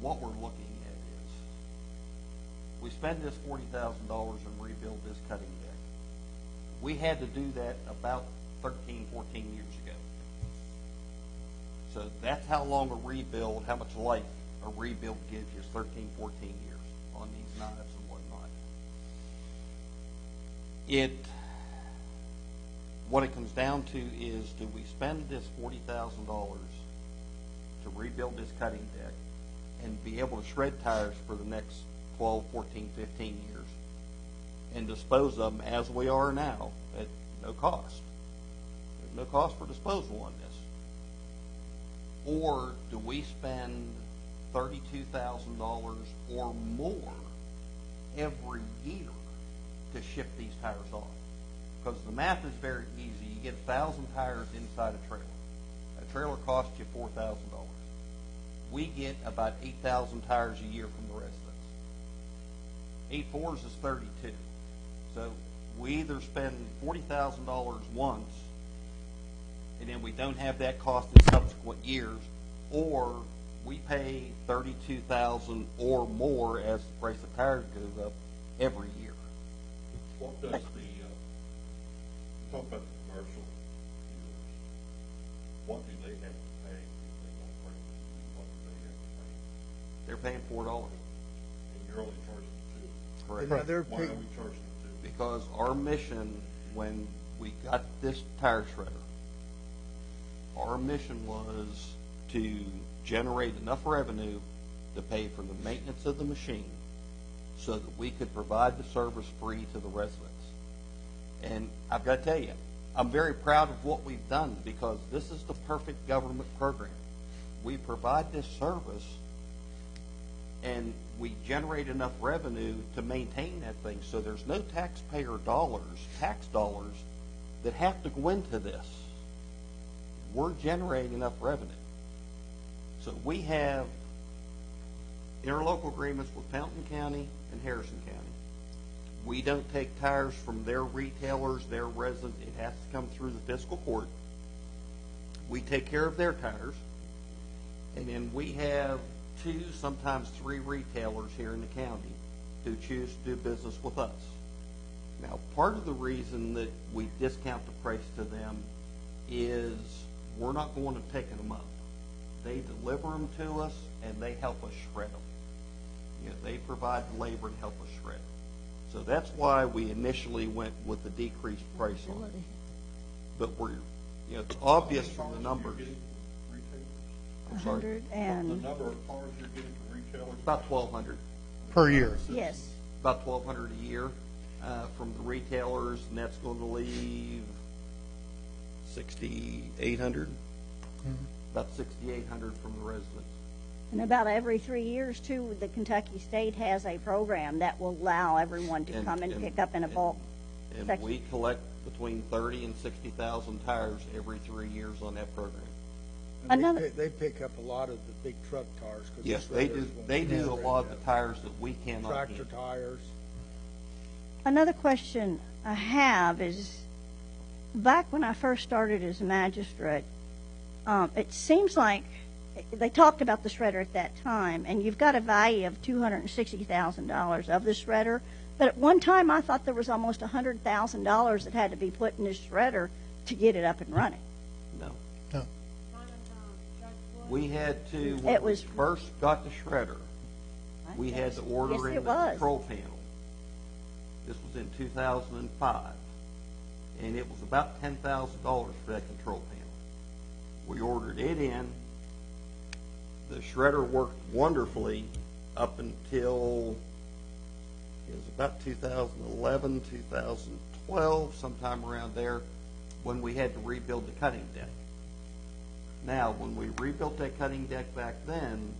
what we're looking at is we spend this $40,000 and rebuild this cutting deck. We had to do that about 13, 14 years ago. So that's how long a rebuild, how much life a rebuild gives you is 13, 14 years on these knives and whatnot. what it comes down to is, do we spend this $40,000 to rebuild this cutting deck and be able to shred tires for the next 12, 14, 15 years and dispose of them as we are now at no cost? There's no cost for disposal on this. Or do we spend $32,000 or more every year to ship these tires off? Because the math is very easy. You get 1,000 tires inside a trailer. A trailer costs you $4,000. We get about 8,000 tires a year from the residents. 8 fours is 32. So we either spend $40,000 once, and then we don't have that cost in subsequent years, or we pay $32,000 or more as the price of tires goes up every year. What does the, talk about the commercial dealers, what do they have to pay if they don't purchase? What do they have to pay? They're paying $4. And you're only charging them $2. Correct. Now, they're Why are pay- we charging them $2? Because our mission when we got this tire shredder, our mission was to generate enough revenue to pay for the maintenance of the machine so that we could provide the service free to the residents. And I've got to tell you, I'm very proud of what we've done because this is the perfect government program. We provide this service and we generate enough revenue to maintain that thing, so there's no taxpayer dollars, tax dollars, that have to go into this. We're generating enough revenue. So we have interlocal agreements with Fountain County and Harrison County. We don't take tires from their retailers, their residents. It has to come through the fiscal court. We take care of their tires. And then we have 2, sometimes 3 retailers here in the county who choose to do business with us. Now, part of the reason that we discount the price to them is we're not going to pick them up. They deliver them to us, and they help us shred them. You know, they provide the labor and help us shred. So that's why we initially went with the decreased price on it. But we're, you know, it's obvious from the numbers. I'm sorry. 100 The and, number of cars you're getting from retailers? About 1,200. Per year. yes. About 1,200 a year from the retailers, and that's going to leave 6,800. About 6,800 from the residents. And about every 3 years, too, the Kentucky State has a program that will allow everyone to come and pick up in a bulk And section. we collect between 30 and 60,000 tires every 3 years on that program. And Another- they pick up a lot of the big truck tires. 'Cause Yes, the they shredders do. won't They do a shred lot of the them. tires that we cannot Tractor handle. tires. Another question I have is, back when I first started as a magistrate, it seems like they talked about the shredder at that time, and you've got a value of $260,000 of the shredder. But at one time, I thought there was almost $100,000 that had to be put in this shredder to get it up and running. No. No. We had to, It when we was- first got the shredder, we had to order Yes, in it the was. control panel. This was in 2005, and it was about $10,000 for that control panel. We ordered it in. The shredder worked wonderfully up until it was about 2011, 2012, sometime around there, when we had to rebuild the cutting deck. Now, when we rebuilt that cutting deck back then,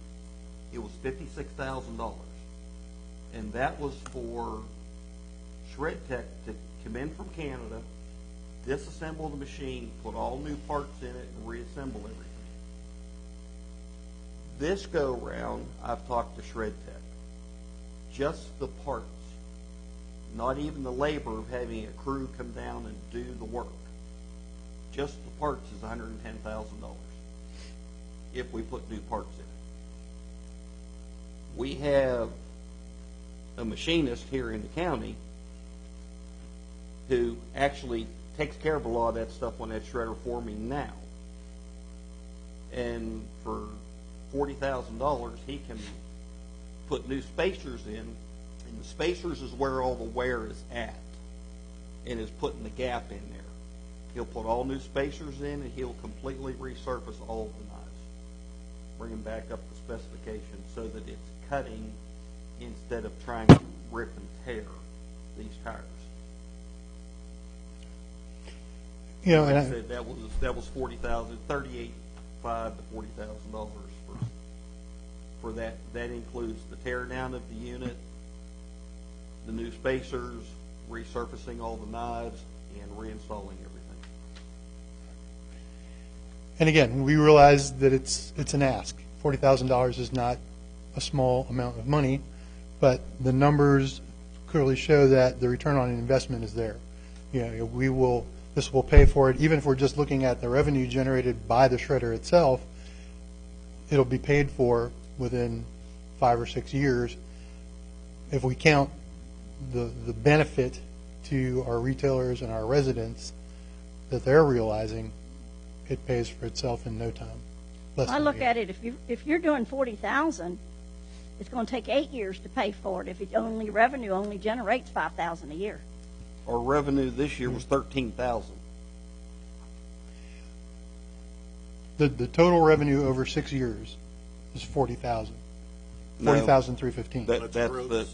it was $56,000. And that was for Shred Tech to come in from Canada, disassemble the machine, put all new parts in it, and reassemble everything. This go-round, I've talked to Shred Tech. Just the parts, not even the labor of having a crew come down and do the work. Just the parts is $110,000 if we put new parts in it. We have a machinist here in the county who actually takes care of a lot of that stuff on that shredder for me now. And for $40,000, he can put new spacers in, and the spacers is where all the wear is at, and is putting the gap in there. He'll put all new spacers in, and he'll completely resurface all of the knives. Bring them back up to specification so that it's cutting instead of trying to rip and tear these tires. You know, Like I and said, that was $38,500 to $40,000 for that. That includes the tear down of the unit, the new spacers, resurfacing all the knives, and reinstalling everything. and again, we realize that it's an ask. $40,000 is not a small amount of money, but the numbers clearly show that the return on investment is there. You know, this will pay for it, even if we're just looking at the revenue generated by the shredder itself. It'll be paid for within 5 or 6 years. If we count the benefit to our retailers and our residents that they're realizing, it pays for itself in no time. I look at it, if you're doing 40,000, it's going to take 8 years to pay for it if revenue only generates 5,000 a year. Our revenue this year was $13,000. The total revenue over 6 years is 40,000. No. 40,315.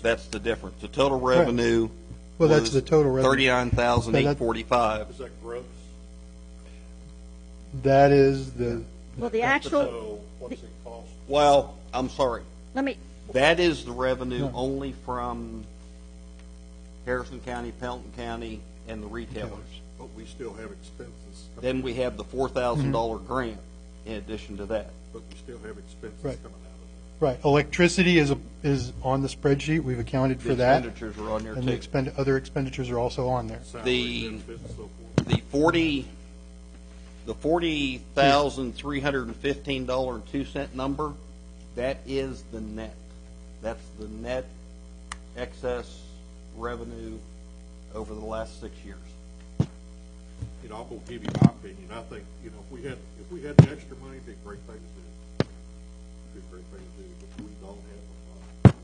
That's the difference. The total revenue Well, that's was the total revenue. $39,845. Is that gross? That is the, Well, the actual, So what's it cost? Well, I'm sorry. let me, That is the revenue No. only from Harrison County, Pelton County, and the retailers. But we still have expenses. Then we have the $4,000 grant in addition to that. But we still have expenses Right. coming out of right, electricity is on the spreadsheet, we've accounted for The that. expenditures are on there And the too. other expenditures are also on there. it. Salary, benefits, and so forth. The $40,315.02 number, that is the net. That's the net excess revenue over the last 6 years. You know, I'm gonna give you my opinion. I think, you know, if we had the extra money, it'd be a great thing to do. It'd be a great thing to do, but we don't have the money.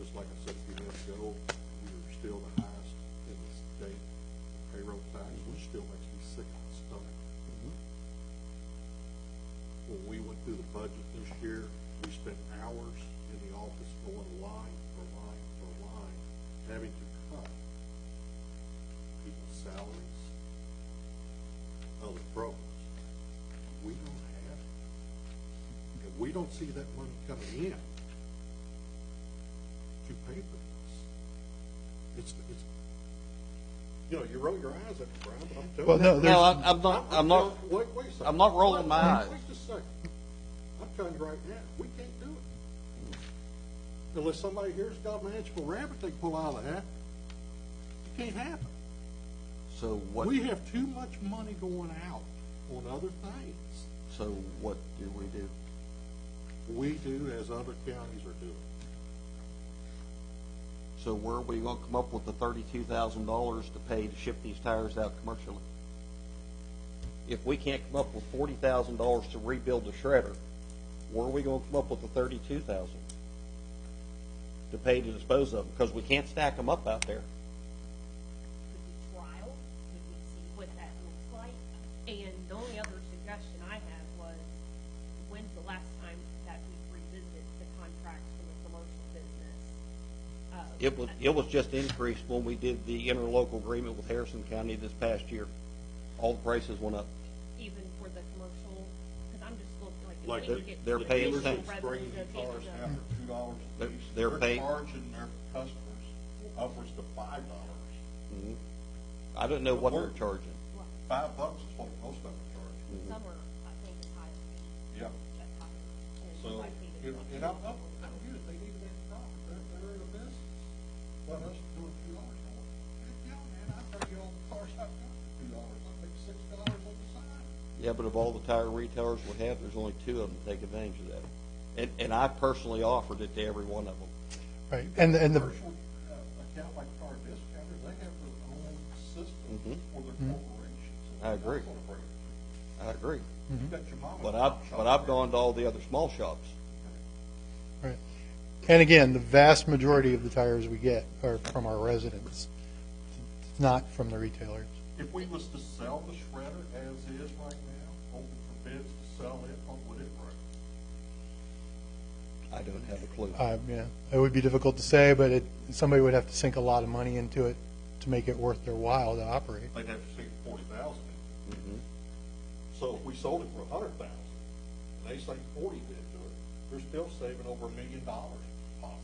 Just like I said a few minutes ago, we are still the highest in the state payroll tax, which still makes me sick to my stomach. When we went through the budget this year, we spent hours in the office going line for line for line, having to cut people's salaries, other programs. We don't have it. And we don't see that money coming in to pay for this. It's you know, you roll your eyes at me, Brian, but I'm telling Well, you. no, there's- I'm not. Wait a second. I'm not rolling my eyes. Wait just a second. I'm telling you right now, we can't do it. Unless somebody here's got a magical rabbit they pull out of the hat. It can't happen. So what? We have too much money going out on other things. So what do we do? We do as other counties are doing. So where are we going to come up with the $32,000 to pay to ship these tires out commercially? If we can't come up with $40,000 to rebuild the shredder, where are we going to come up with the $32,000 to pay to dispose of them? Because we can't stack them up out there. Could we trial? Could we see what that looks like? And the only other suggestion I had was, when's the last time that we revisited the contracts from the commercial business? It was just increased when we did the interlocal agreement with Harrison County this past year. All the prices went up. Even for the commercial, because I'm just looking like, Like if we could get they're paying the additional same. revenue to pay for Cars the- now for $2 They're- a piece. they're paying- charging their customers upwards to $5. I don't know what they're charging. $5 is what most of them charge. Some are, I think, as high as Yeah. that high. And So, I paid it. and I'm good. They need that profit. They're in a business. Let us do it $2 more. Heck, yeah, man, I bring you all the cars I've got for $2. I make $6 on the side. Yeah, but of all the tire retailers would have, there's only 2 of them that take advantage of that. And I personally offered it to every one of them. Right, and the, Commercial account like Car Discounter, they have their own system for their corporations. I agree. I agree. You got your mom and But pop shop I've there. gone to all the other small shops. right. And again, the vast majority of the tires we get are from our residents, not from the retailers. If we was to sell the shredder as is right now, open for bids to sell it, what would it bring? I don't have a clue. Yeah, it would be difficult to say, but somebody would have to sink a lot of money into it to make it worth their while to operate. They'd have to sink 40,000 into it. Mhm. So if we sold it for 100,000, and they sink 40 into it, they're still saving over $1 million, possibly.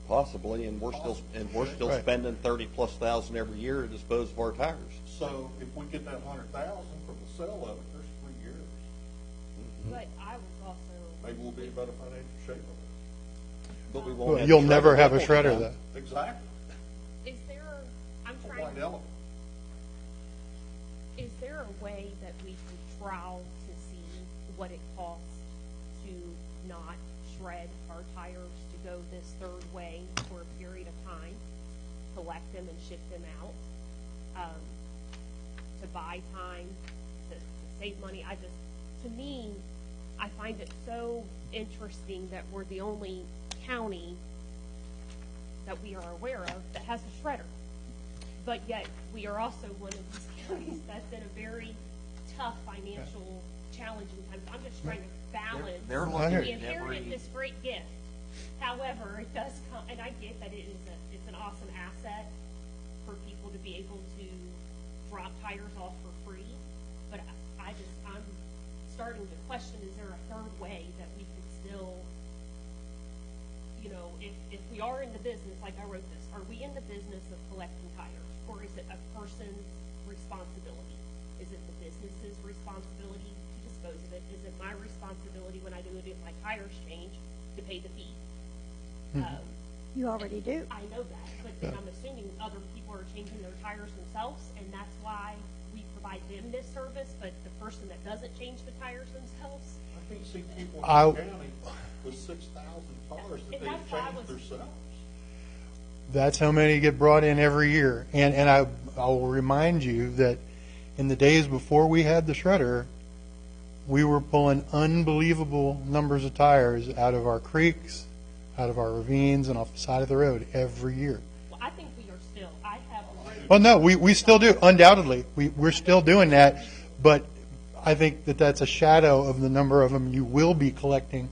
Possibly, and we're still Right. spending 30+ thousand every year to dispose of our tires. So if we get that 100,000 from the sale of it, there's 3 years. But I was also. Maybe we'll be in better financial shape on it. But we won't Well, have you'll the never have a double shredder, time. though. Exactly. Is there, I'm A trying, white elephant. is there a way that we can trial to see what it costs to not shred our tires, to go this third way for a period of time, collect them and ship them out, to buy time, to save money? To me, I find it so interesting that we're the only county that we are aware of that has a shredder. But yet, we are also one of these counties that's in a very tough financial, challenging time. I'm just trying to balance. They're I looking hear at We you. inherited every, this great gift. However, it does come, and I get that it's an awesome asset for people to be able to drop tires off for free. But I'm starting to question, is there a third way that we could still, if we are in the business, like I wrote this, are we in the business of collecting tires? Or is it a person's responsibility? Is it the business's responsibility to dispose of it? Is it my responsibility when I do it if my tires change to pay the fee? You already do. I know that, but then I'm assuming other people are changing their tires themselves, and that's why we provide them this service, but the person that doesn't change the tires themselves. I think you see people in I- the county with 6,000 cars that And they've that's why I changed was- themselves. That's how many get brought in every year. And I will remind you that in the days before we had the shredder, we were pulling unbelievable numbers of tires out of our creeks, out of our ravines, and off the side of the road every year. Well, I think we are still, I have a road. Well, no, we still do, undoubtedly. We're still doing that, but I think that that's a shadow of the number of them you will be collecting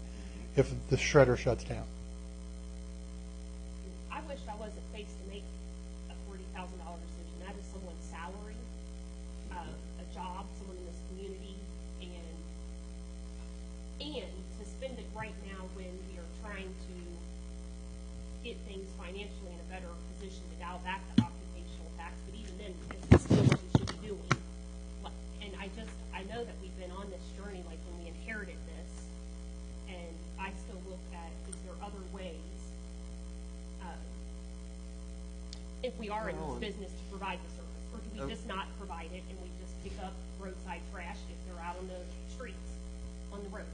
if the shredder shuts down. I wish I wasn't faced to make a $40,000 decision. That is someone's salary, a job, someone in this community, and to spend it right now when we are trying to get things financially in a better position to dial back the occupational tax, but even then, it's still what we should be doing. And I know that we've been on this journey, like when we inherited this, and I still look at, is there other ways, if we are in this business, to provide the service? Or do we just not provide it and we just pick up roadside trash if they're out on the streets, on the roads?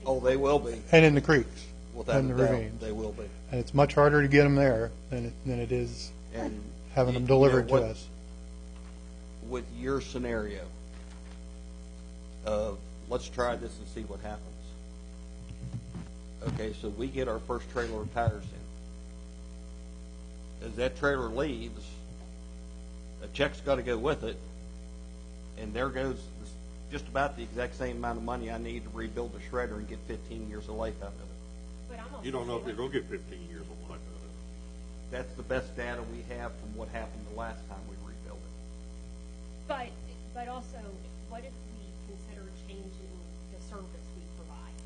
oh, they will be, And in the creeks without a and the doubt, ravines. they will be. And it's much harder to get them there than it is And having you- them you know delivered to what- us. With your scenario of, let's try this and see what happens. Okay, so we get our first trailer of tires in. As that trailer leaves, a check's got to go with it, and there goes just about the exact same amount of money I need to rebuild the shredder and get 15 years of life out of it. But I'm also You don't know if saying, you're going to get 15 years of life out of it. That's the best data we have from what happened the last time we rebuilt it. but also, what if we consider changing the service we provide?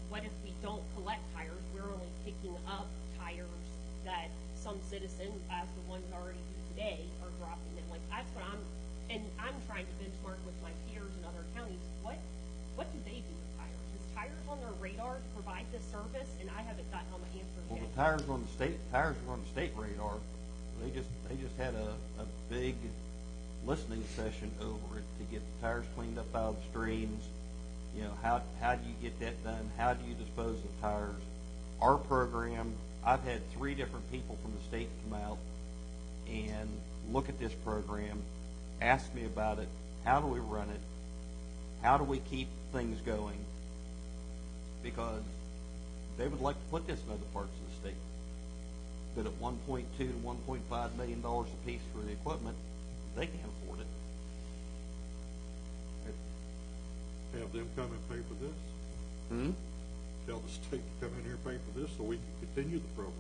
What if we don't collect tires, we're only picking up tires that some citizen, as the ones already do today, are dropping them? Like, that's what I'm trying to benchmark with my peers in other counties. What do they do with tires? Is tires on their radar to provide this service? And I haven't gotten all my answers Well, yet. the tires are on the state radar. They just had a big listening session over it to get the tires cleaned up out of the streams. You know, how do you get that done? How do you dispose of tires? Our program, I've had 3 different people from the state come out and look at this program, ask me about it. How do we run it? How do we keep things going? Because they would like to put this in other parts of the state. but at $1.2 to $1.5 million a piece for the equipment, they can't afford it. Have them come and pay for this? Hmm? Tell the state to come in here and pay for this so we can continue the program.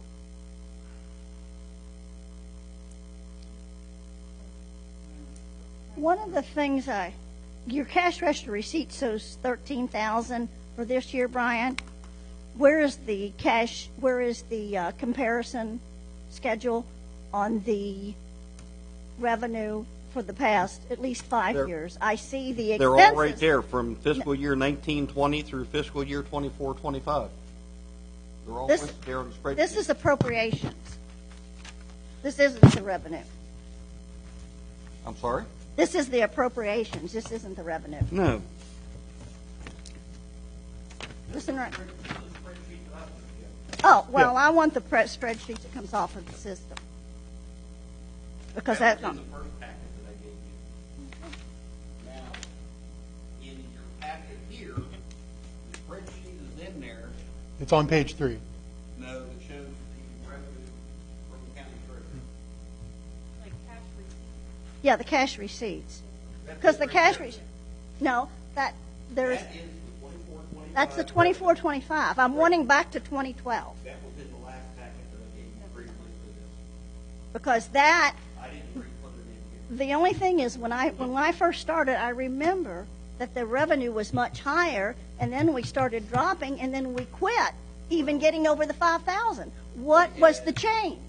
One of the things your cash register receipt shows 13,000 for this year, Brian. Where is the comparison schedule on the revenue for the past at least 5 They're- years? I see the expenses. They're all right there from fiscal year 19-20 through fiscal year 24-25. They're all This- listed there on the spreadsheet. This is appropriations. This isn't the revenue. I'm sorry? This is the appropriations. This isn't the revenue. No. Listen right. Oh, well, I want the spreadsheet that comes off of the system. Because that's That not. was in the first packet that I gave you. Now, in your packet here, the spreadsheet is in there. It's on page 3. No, that shows the revenue from the county treasurer. Yeah, the cash receipts. Because the cash receipts. No, there's. That is the 24-25. That's the 24-25. I'm wanting back to 2012 That was in the last packet that I gave you previously for this. because that. I didn't re-put it in here. The only thing is when I first started, I remember that the revenue was much higher, and then we started dropping, and then we quit, even getting over the 5,000. What was the change?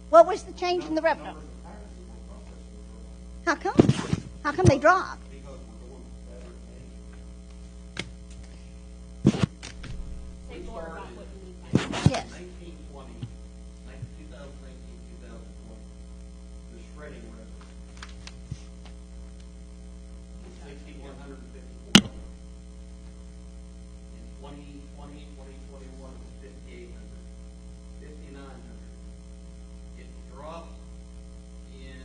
What was the change in the revenue? How come? How come they dropped? Say more about what you mean by that. Yes. 2019, 2020, the shredding revenue was $6,154. In 2020, 2021, it was $5,800, $5,900. It dropped in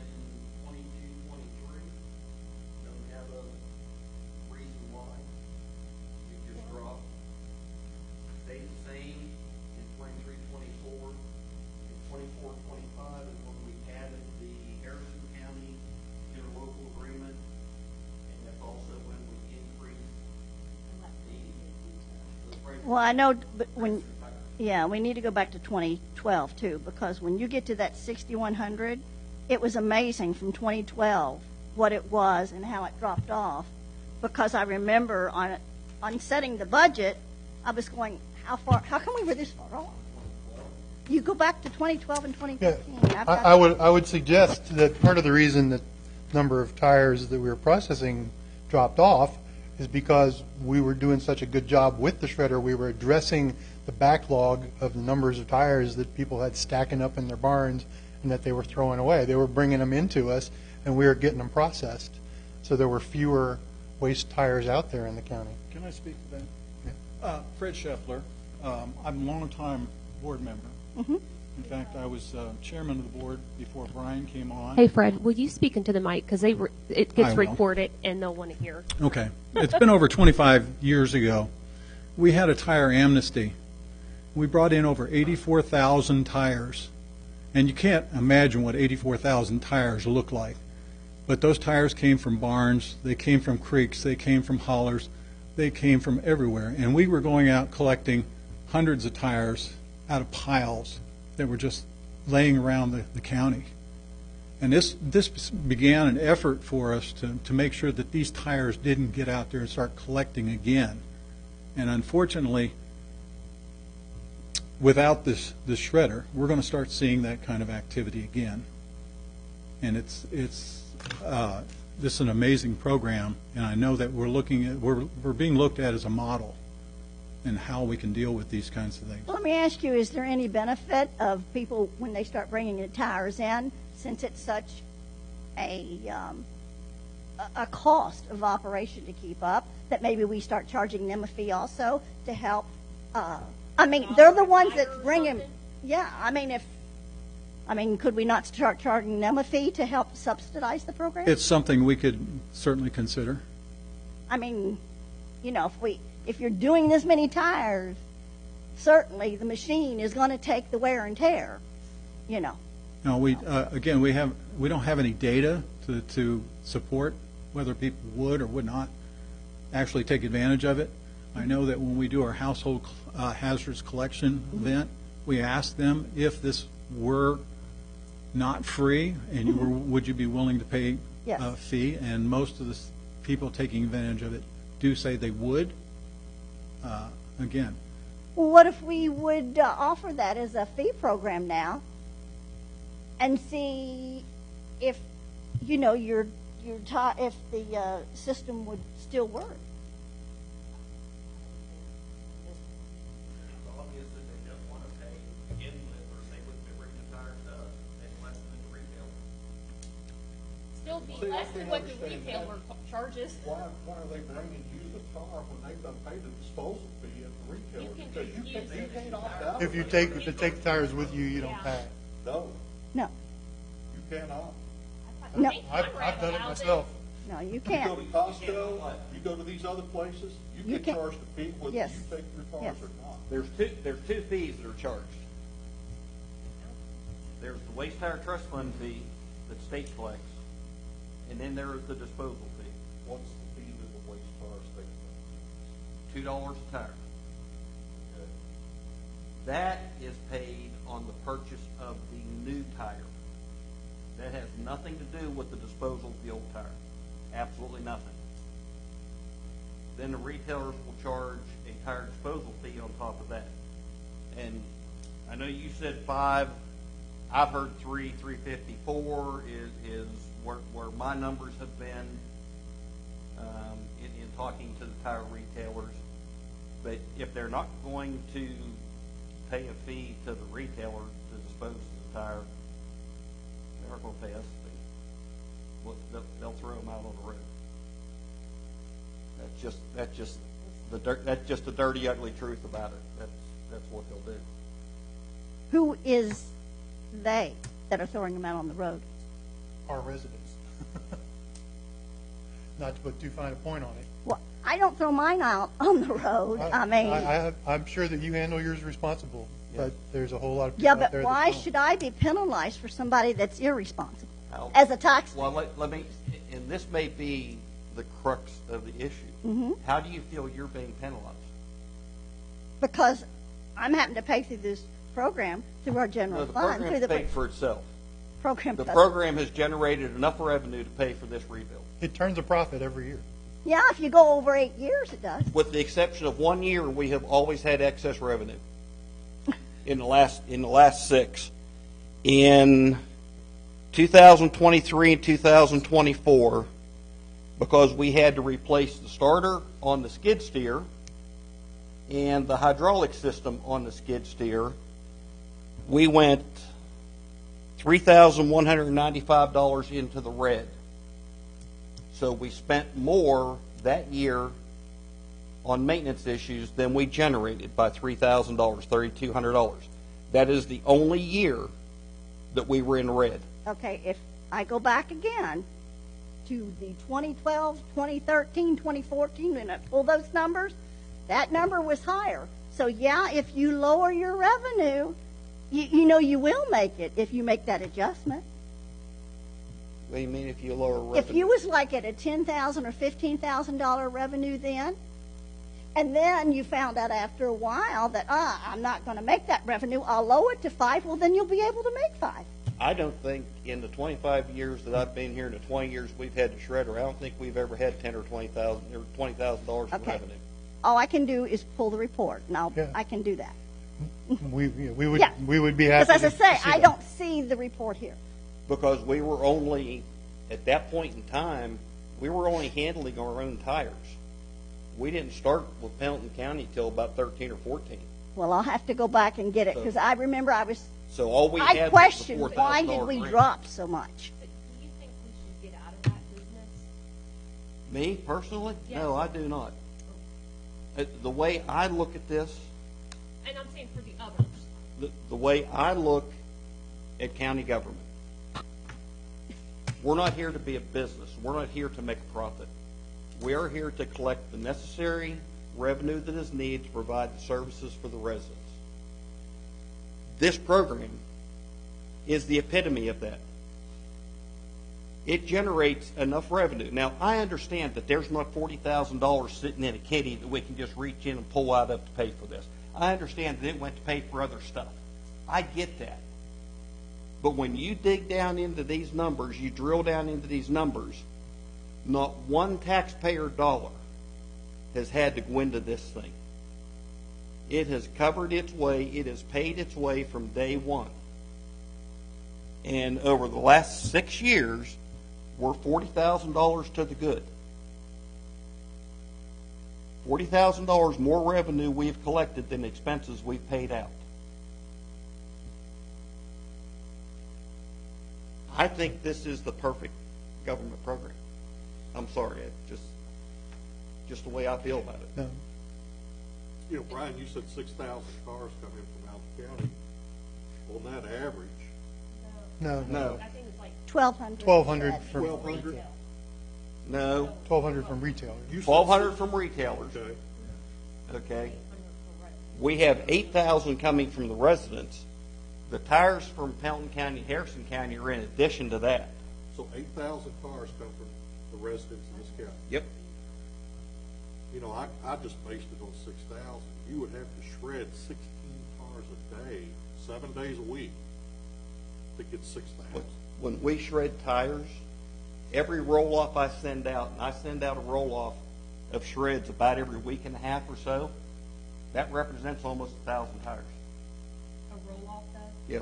22, 23. Don't have a reason why. It just dropped. Stayed the same in 23, 24. In 24, 25 is when we added the Harrison County interlocal agreement, and that's also when we increased the. Well, I know, but yeah, we need to go back to 2012 too, because when you get to that 6,100, it was amazing from 2012 what it was and how it dropped off. Because I remember on setting the budget, I was going, how come we were this far off? You go back to 2012 and 2015. Yeah, I would suggest that part of the reason that number of tires that we were processing dropped off is because we were doing such a good job with the shredder. We were addressing the backlog of the numbers of tires that people had stacking up in their barns and that they were throwing away. They were bringing them into us, and we were getting them processed. So there were fewer waste tires out there in the county. Can I speak to that? Fred Scheffler. I'm a longtime board member. Mm-hmm. In fact, I was chairman of the board before Brian came on. Hey, Fred, will you speak into the mic? Because it I gets will. recorded and they'll want to hear. Okay. It's been over 25 years ago. We had a tire amnesty. We brought in over 84,000 tires. And you can't imagine what 84,000 tires look like. But those tires came from barns, they came from creeks, they came from hollers, they came from everywhere. And we were going out collecting hundreds of tires out of piles that were just laying around the county. And this began an effort for us to make sure that these tires didn't get out there and start collecting again. And unfortunately, without this shredder, we're going to start seeing that kind of activity again. And this is an amazing program, and I know that we're being looked at as a model in how we can deal with these kinds of things. Well, let me ask you, is there any benefit of people when they start bringing the tires in, since it's such a cost of operation to keep up, that maybe we start charging them a fee also to help? I mean, they're the ones that bring them. Yeah, I mean, could we not start charging them a fee to help subsidize the program? It's something we could certainly consider. I mean, you know, if you're doing this many tires, certainly the machine is going to take the wear and tear. you know. No, we, again, we don't have any data to support whether people would or would not actually take advantage of it. I know that when we do our household hazards collection event, we ask them if this were not free, and you were, would you be willing to pay Yes. a fee? And most of the people taking advantage of it do say they would. Again, Well, what if we would offer that as a fee program now and see if, you know, if the system would still work? It's obvious that they don't want to pay to begin with, or they wouldn't be bringing the tires to us, and less than the retailer. Still be less than what the retailer charges. Why are they bringing you the tar when they've done paid the disposal fee at the retailer? You can Because just use you it. can't opt out. If you take the tires with you, you don't Yeah. pay. No, No, you cannot. No. I've done it myself. no, you You go can't. to Costco, you go to these other places, you You get can't- charged a fee whether you Yes. take your Yes. cars or not. There's two fees that are charged. There's the waste tire trust fund fee that the state collects, and then there is the disposal fee, What's the fee that the waste tar state? $2 a tire. That is paid on the purchase of the new tire. That has nothing to do with the disposal of the old tire. Absolutely nothing. Then the retailers will charge a tire disposal fee on top of that. And I know you said 5. I've heard 3, 354 is where my numbers have been in talking to the tire retailers. But if they're not going to pay a fee to the retailer to dispose of the tire, they aren't going to pay us a fee. Well, they'll throw them out on the road. That's just the dirty, ugly truth about it. That's what they'll do. Who is they that are throwing them out on the road? Our residents. Not to put too fine a point on it. Well, I don't throw mine out on the road. I mean, I'm sure that you handle yours responsible, but there's a whole lot of people yeah, out but there why that don't. should I be penalized for somebody that's irresponsible How- as a taxpayer? Well, let me, and this may be the crux of the issue. Mm-hmm. How do you feel you're being penalized? Because I'm having to pay through this program, through our general No, the fund, through program's the paid for itself. program. The program has generated enough revenue to pay for this rebuild. It turns a profit every year. Yeah, if you go over 8 years, it does. With the exception of 1 year, we have always had excess revenue. In the last 6. In 2023 and 2024, because we had to replace the starter on the skid steer and the hydraulic system on the skid steer, we went $3,195 into the red. So we spent more that year on maintenance issues than we generated by $3,000, $3,200. That is the only year that we were in red. Okay, if I go back again to the 2012, 2013, 2014, and I pull those numbers, that number was higher. So yeah, if you lower your revenue, you know you will make it if you make that adjustment. What do you mean if you lower revenue? If you was like at a $10,000 or $15,000 revenue then, and then you found out after a while that, I'm not going to make that revenue, I'll lower it to 5, well, then you'll be able to make 5. I don't think in the 25 years that I've been here, in the 20 years we've had the shredder, I don't think we've ever had $10,000 or $20,000 in Okay. revenue. All I can do is pull the report, and Yeah. I can do that. We would Yeah. we would be happy. Because as I to say, see I that. don't see the report here. Because we were only, at that point in time, we were only handling our own tires. We didn't start with Pendleton County till about 13 or 14. Well, I'll have to go back and get it, because I remember So all we had I was the questioned, $4,000 why did we grant. drop so much? But do you think we should get out of that business? Me, personally? Yes. No, I do not. The way I look at this, And I'm saying for the others. the way I look at county government, we're not here to be a business. We're not here to make a profit. We are here to collect the necessary revenue that is needed to provide the services for the residents. This program is the epitome of that. It generates enough revenue. Now, I understand that there's not $40,000 sitting in a kitty that we can just reach in and pull out of to pay for this. I understand that it went to pay for other stuff. I get that. But when you dig down into these numbers, you drill down into these numbers, not one taxpayer dollar has had to go into this thing. It has covered its way. It has paid its way from day one. And over the last 6 years, we're $40,000 to the good. $40,000 more revenue we've collected than expenses we've paid out. I think this is the perfect government program. I'm sorry, it's just the way I feel about it. No. You know, Brian, you said 6,000 cars come in from out of the county. On that average, No. I think it's like 1,200. 1,200 from, 1,200? No, 1,200 from retailers. You said 1,200 from retailers. Okay. Okay. We have 8,000 coming from the residents. The tires from Pelton County, Harrison County are in addition to that. So 8,000 cars come from the residents in this county. Yep. You know, I just based it on 6,000. You would have to shred 16 cars a day, 7 days a week to get 6,000. When we shred tires, every roll-off I send out, and I send out a roll-off of shreds about every week and a half or so, that represents almost 1,000 tires. a roll-off does. Yeah.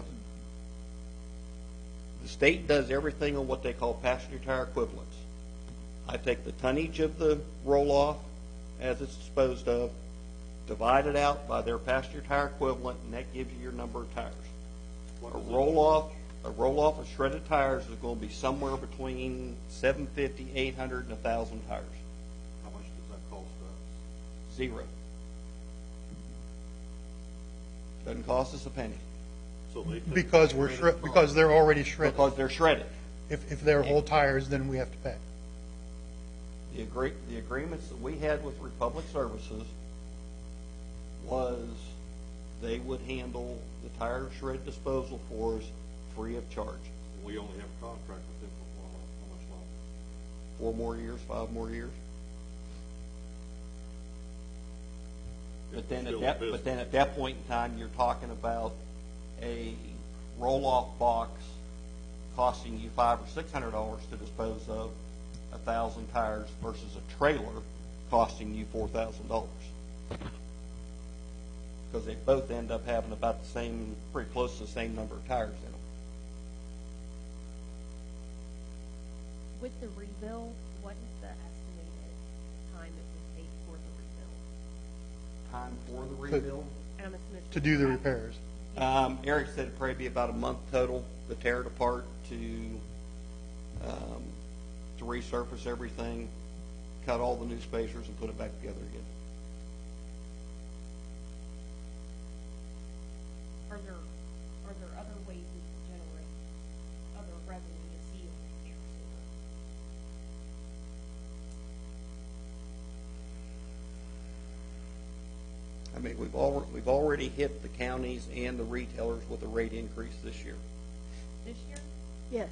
The state does everything on what they call passenger tire equivalents. I take the tonnage of the roll-off as it's disposed of, divide it out by their passenger tire equivalent, and that gives you your number of tires. A roll-off of shredded tires is going to be somewhere between 750, 800, and 1,000 tires. How much does that cost us? Zero. Doesn't cost us a penny So they take Because because they're already shredded. because they're shredded. If they're whole tires, then we have to pay. The agreements that we had with Republic Services was they would handle the tire shred disposal for us free of charge. We only have a contract with them for how much longer? 4 more years, 5 more years. But then at that point in time, you're talking about a roll-off box costing you $500 or $600 to dispose of 1,000 tires versus a trailer costing you $4,000. Because they both end up having about the same, pretty close to the same number of tires in them. With the rebuild, what is the estimated time it would take for the rebuild? Time for the rebuild? And I'm assuming To do the repairs. Eric said it'd probably be about a month total to tear it apart, to resurface everything, cut all the new spacers, and put it back together again. Are there other ways we can generate other revenue to see if it's I mean, we've already hit the counties and the retailers with a rate increase this year. this year? Yes,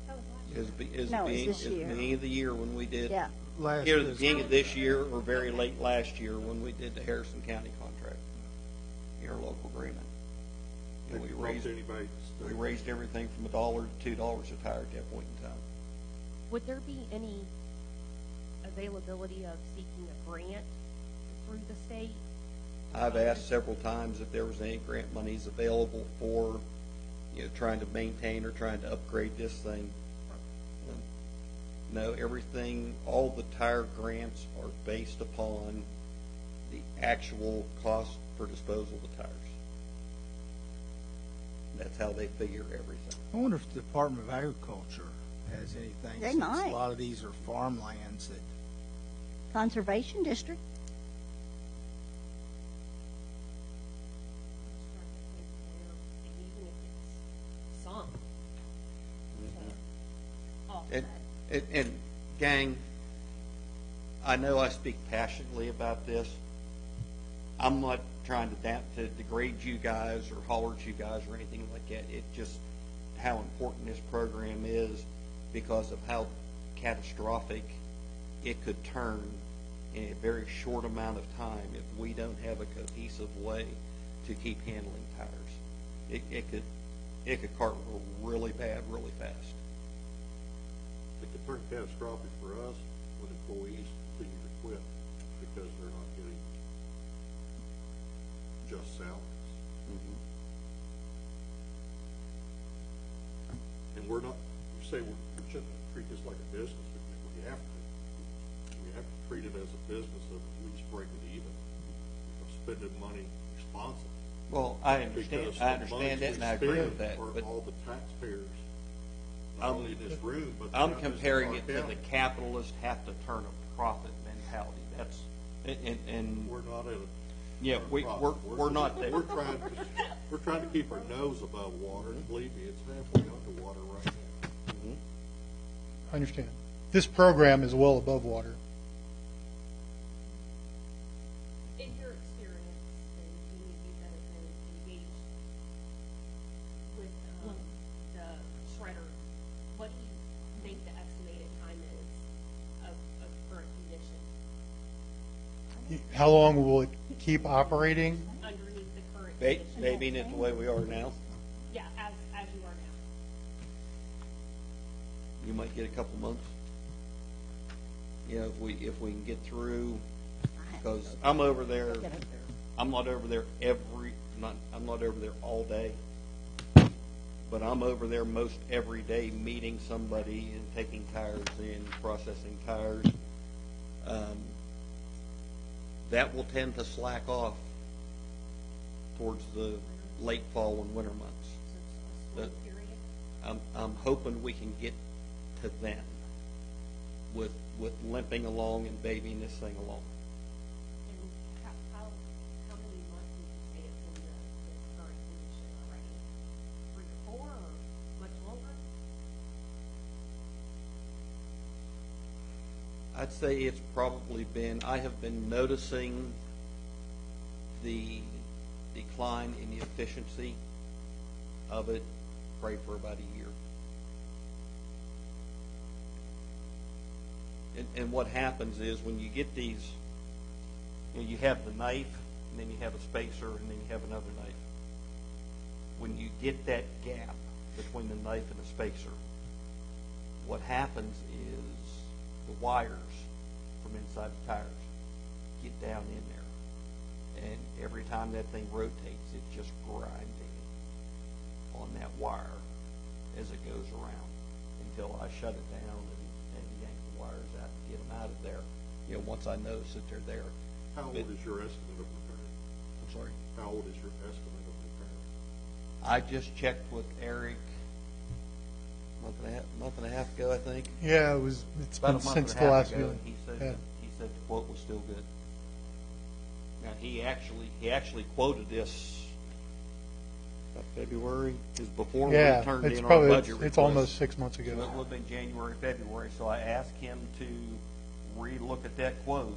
That was last year. No, it's this year. Beginning of the year when we did. yeah. Last Either the is- beginning of this year or very late last year when we did the Harrison County contract, interlocal agreement. And we raised everything from $1 to $2 a tire at that point in time. Would there be any availability of seeking a grant through the state? I've asked several times if there was any grant monies available for, trying to maintain or trying to upgrade this thing. No, everything, all the tire grants are based upon the actual cost for disposal of the tires. That's how they figure everything. I wonder if the Department of Agriculture has anything. They since might. A lot of these are farmlands that, Conservation District. And even if it's some to offset. And gang, I know I speak passionately about this. I'm not trying to degrade you guys or holler at you guys or anything like that. how important this program is because of how catastrophic it could turn in a very short amount of time if we don't have a cohesive way to keep handling tires. It could cart really bad really fast. It could turn catastrophic for us when employees continue to quit because they're not getting just salaries. Mm-hmm. And we're not, you say we shouldn't treat this like a business, but we have to. We have to treat it as a business of at least breaking even, of spending money responsibly. Well, I understand Because that, the and I monies we agree with spend that. are But all the taxpayers, not only in this room, but I'm throughout this comparing entire it to the county. capitalist have to turn a profit mentality. That's and We're not at a. yeah, we're not there. We're trying to keep our nose above water, and believe me, it's halfway underwater right now. Mm-hmm. I understand. This program is well above water. In your experience, and any of you that have been engaged with the shredder, what do you think the estimated time is of current condition How long will it keep operating? underneath the current condition? Maybe it's the way we are now. Yeah, as you are now. You might get a couple months. You know, if we can get through, because I'm over there. I'm not over there I'm not over there all day, but I'm over there most every day, meeting somebody and taking tires in, processing tires. That will tend to slack off towards the late fall and winter months. So it's a slow period. I'm hoping we can get to then with limping along and babying this thing along. And how many months would you say it's in the current condition already? 3 to 4 or much longer? I'd say it's probably been, I have been noticing the decline in the efficiency of it, probably for about a year. And what happens is when you get these, you have the knife, and then you have a spacer, and then you have another knife. When you get that gap between the knife and the spacer, what happens is the wires from inside the tires get down in there. And every time that thing rotates, it's just grinding on that wire as it goes around until I shut it down and yank the wires out and get them out of there, once I notice that they're there. How old is your estimate of repair? I'm sorry? How old is your estimate of repair? I just checked with Eric month and a half ago, I think. Yeah, it's About been a month since and a the half last ago, meeting. and he said Yeah. the quote was still good. Now he actually quoted this about February, because before Yeah, we turned it's in our probably, budget it's request. almost 6 months So ago. it would have been January, February. So I asked him to re-look at that quote,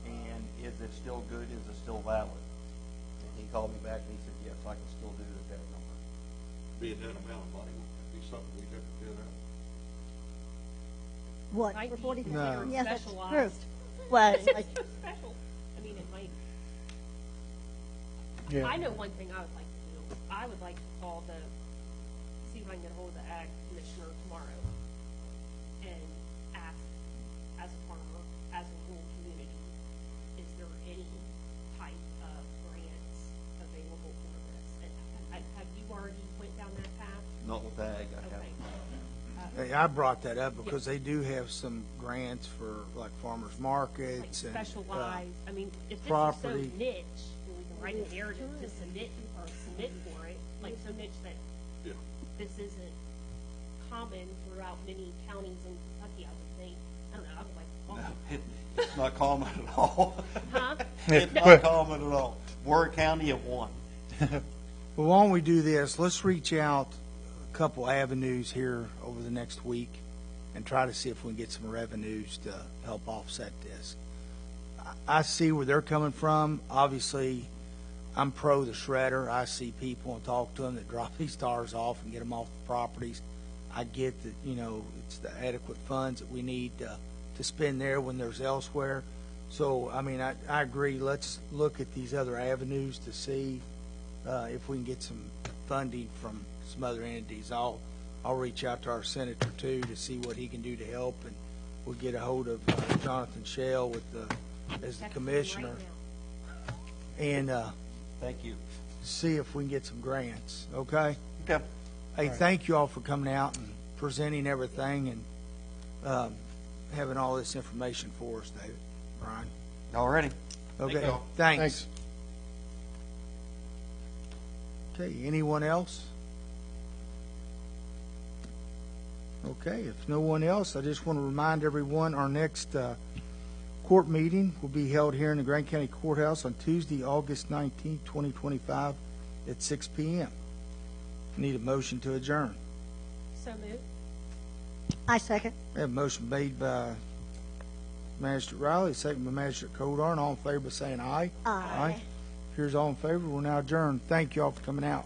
and is it still good? Is it still valid? And he called me back and he said, yes, I can still do it at that number. Being that amount of money, would that be something we'd have to get out? What, Might for be 40? considered Yes, that's true. specialized. Well, It's special. I mean, it might. Yeah. I know one thing I would like to do. I would like to see if I can get a hold of the ag commissioner tomorrow and ask, as a farmer, as a rural community, is there any type of grants available for this? And have you already went down that path? Not with ag, I Okay. haven't. Hey, I brought that up because they do have some grants for like farmers markets Like and specialized, I mean, if this is property. so niche, then we can write a narrative to submit for it, like so niche that Yeah. this isn't common throughout many counties in Kentucky, I would think. I don't know, I would like to call It's not common at all. Huh? It's not common at all. We're a county of one. Well, why don't we do this? Let's reach out a couple avenues here over the next week and try to see if we can get some revenues to help offset this. I see where they're coming from. Obviously, I'm pro the shredder. I see people and talk to them that drop these tires off and get them off the properties. I get that, it's the adequate funds that we need to spend there when there's elsewhere. So, I mean, I agree. Let's look at these other avenues to see if we can get some funding from some other entities. I'll reach out to our senator too to see what he can do to help, and we'll get a hold of Jonathan Shell as the commissioner, and Thank you. see if we can get some grants. Okay. Okay. Hey, thank you all for coming out and presenting everything and having all this information for us, David. Brian. Alrighty. Okay. you all. Thanks. Okay. Anyone else? Okay. If no one else, I just want to remind everyone our next court meeting will be held here in the Grant County Courthouse on Tuesday, August 19th, 2025 at 6 p.m. Need a motion to adjourn. So moved. I second. We have a motion made by Magistrate Riley, second by Magistrate Coldar. All in favor by saying aye. Aye. Here's all in favor. We're now adjourned. Thank you all for coming out.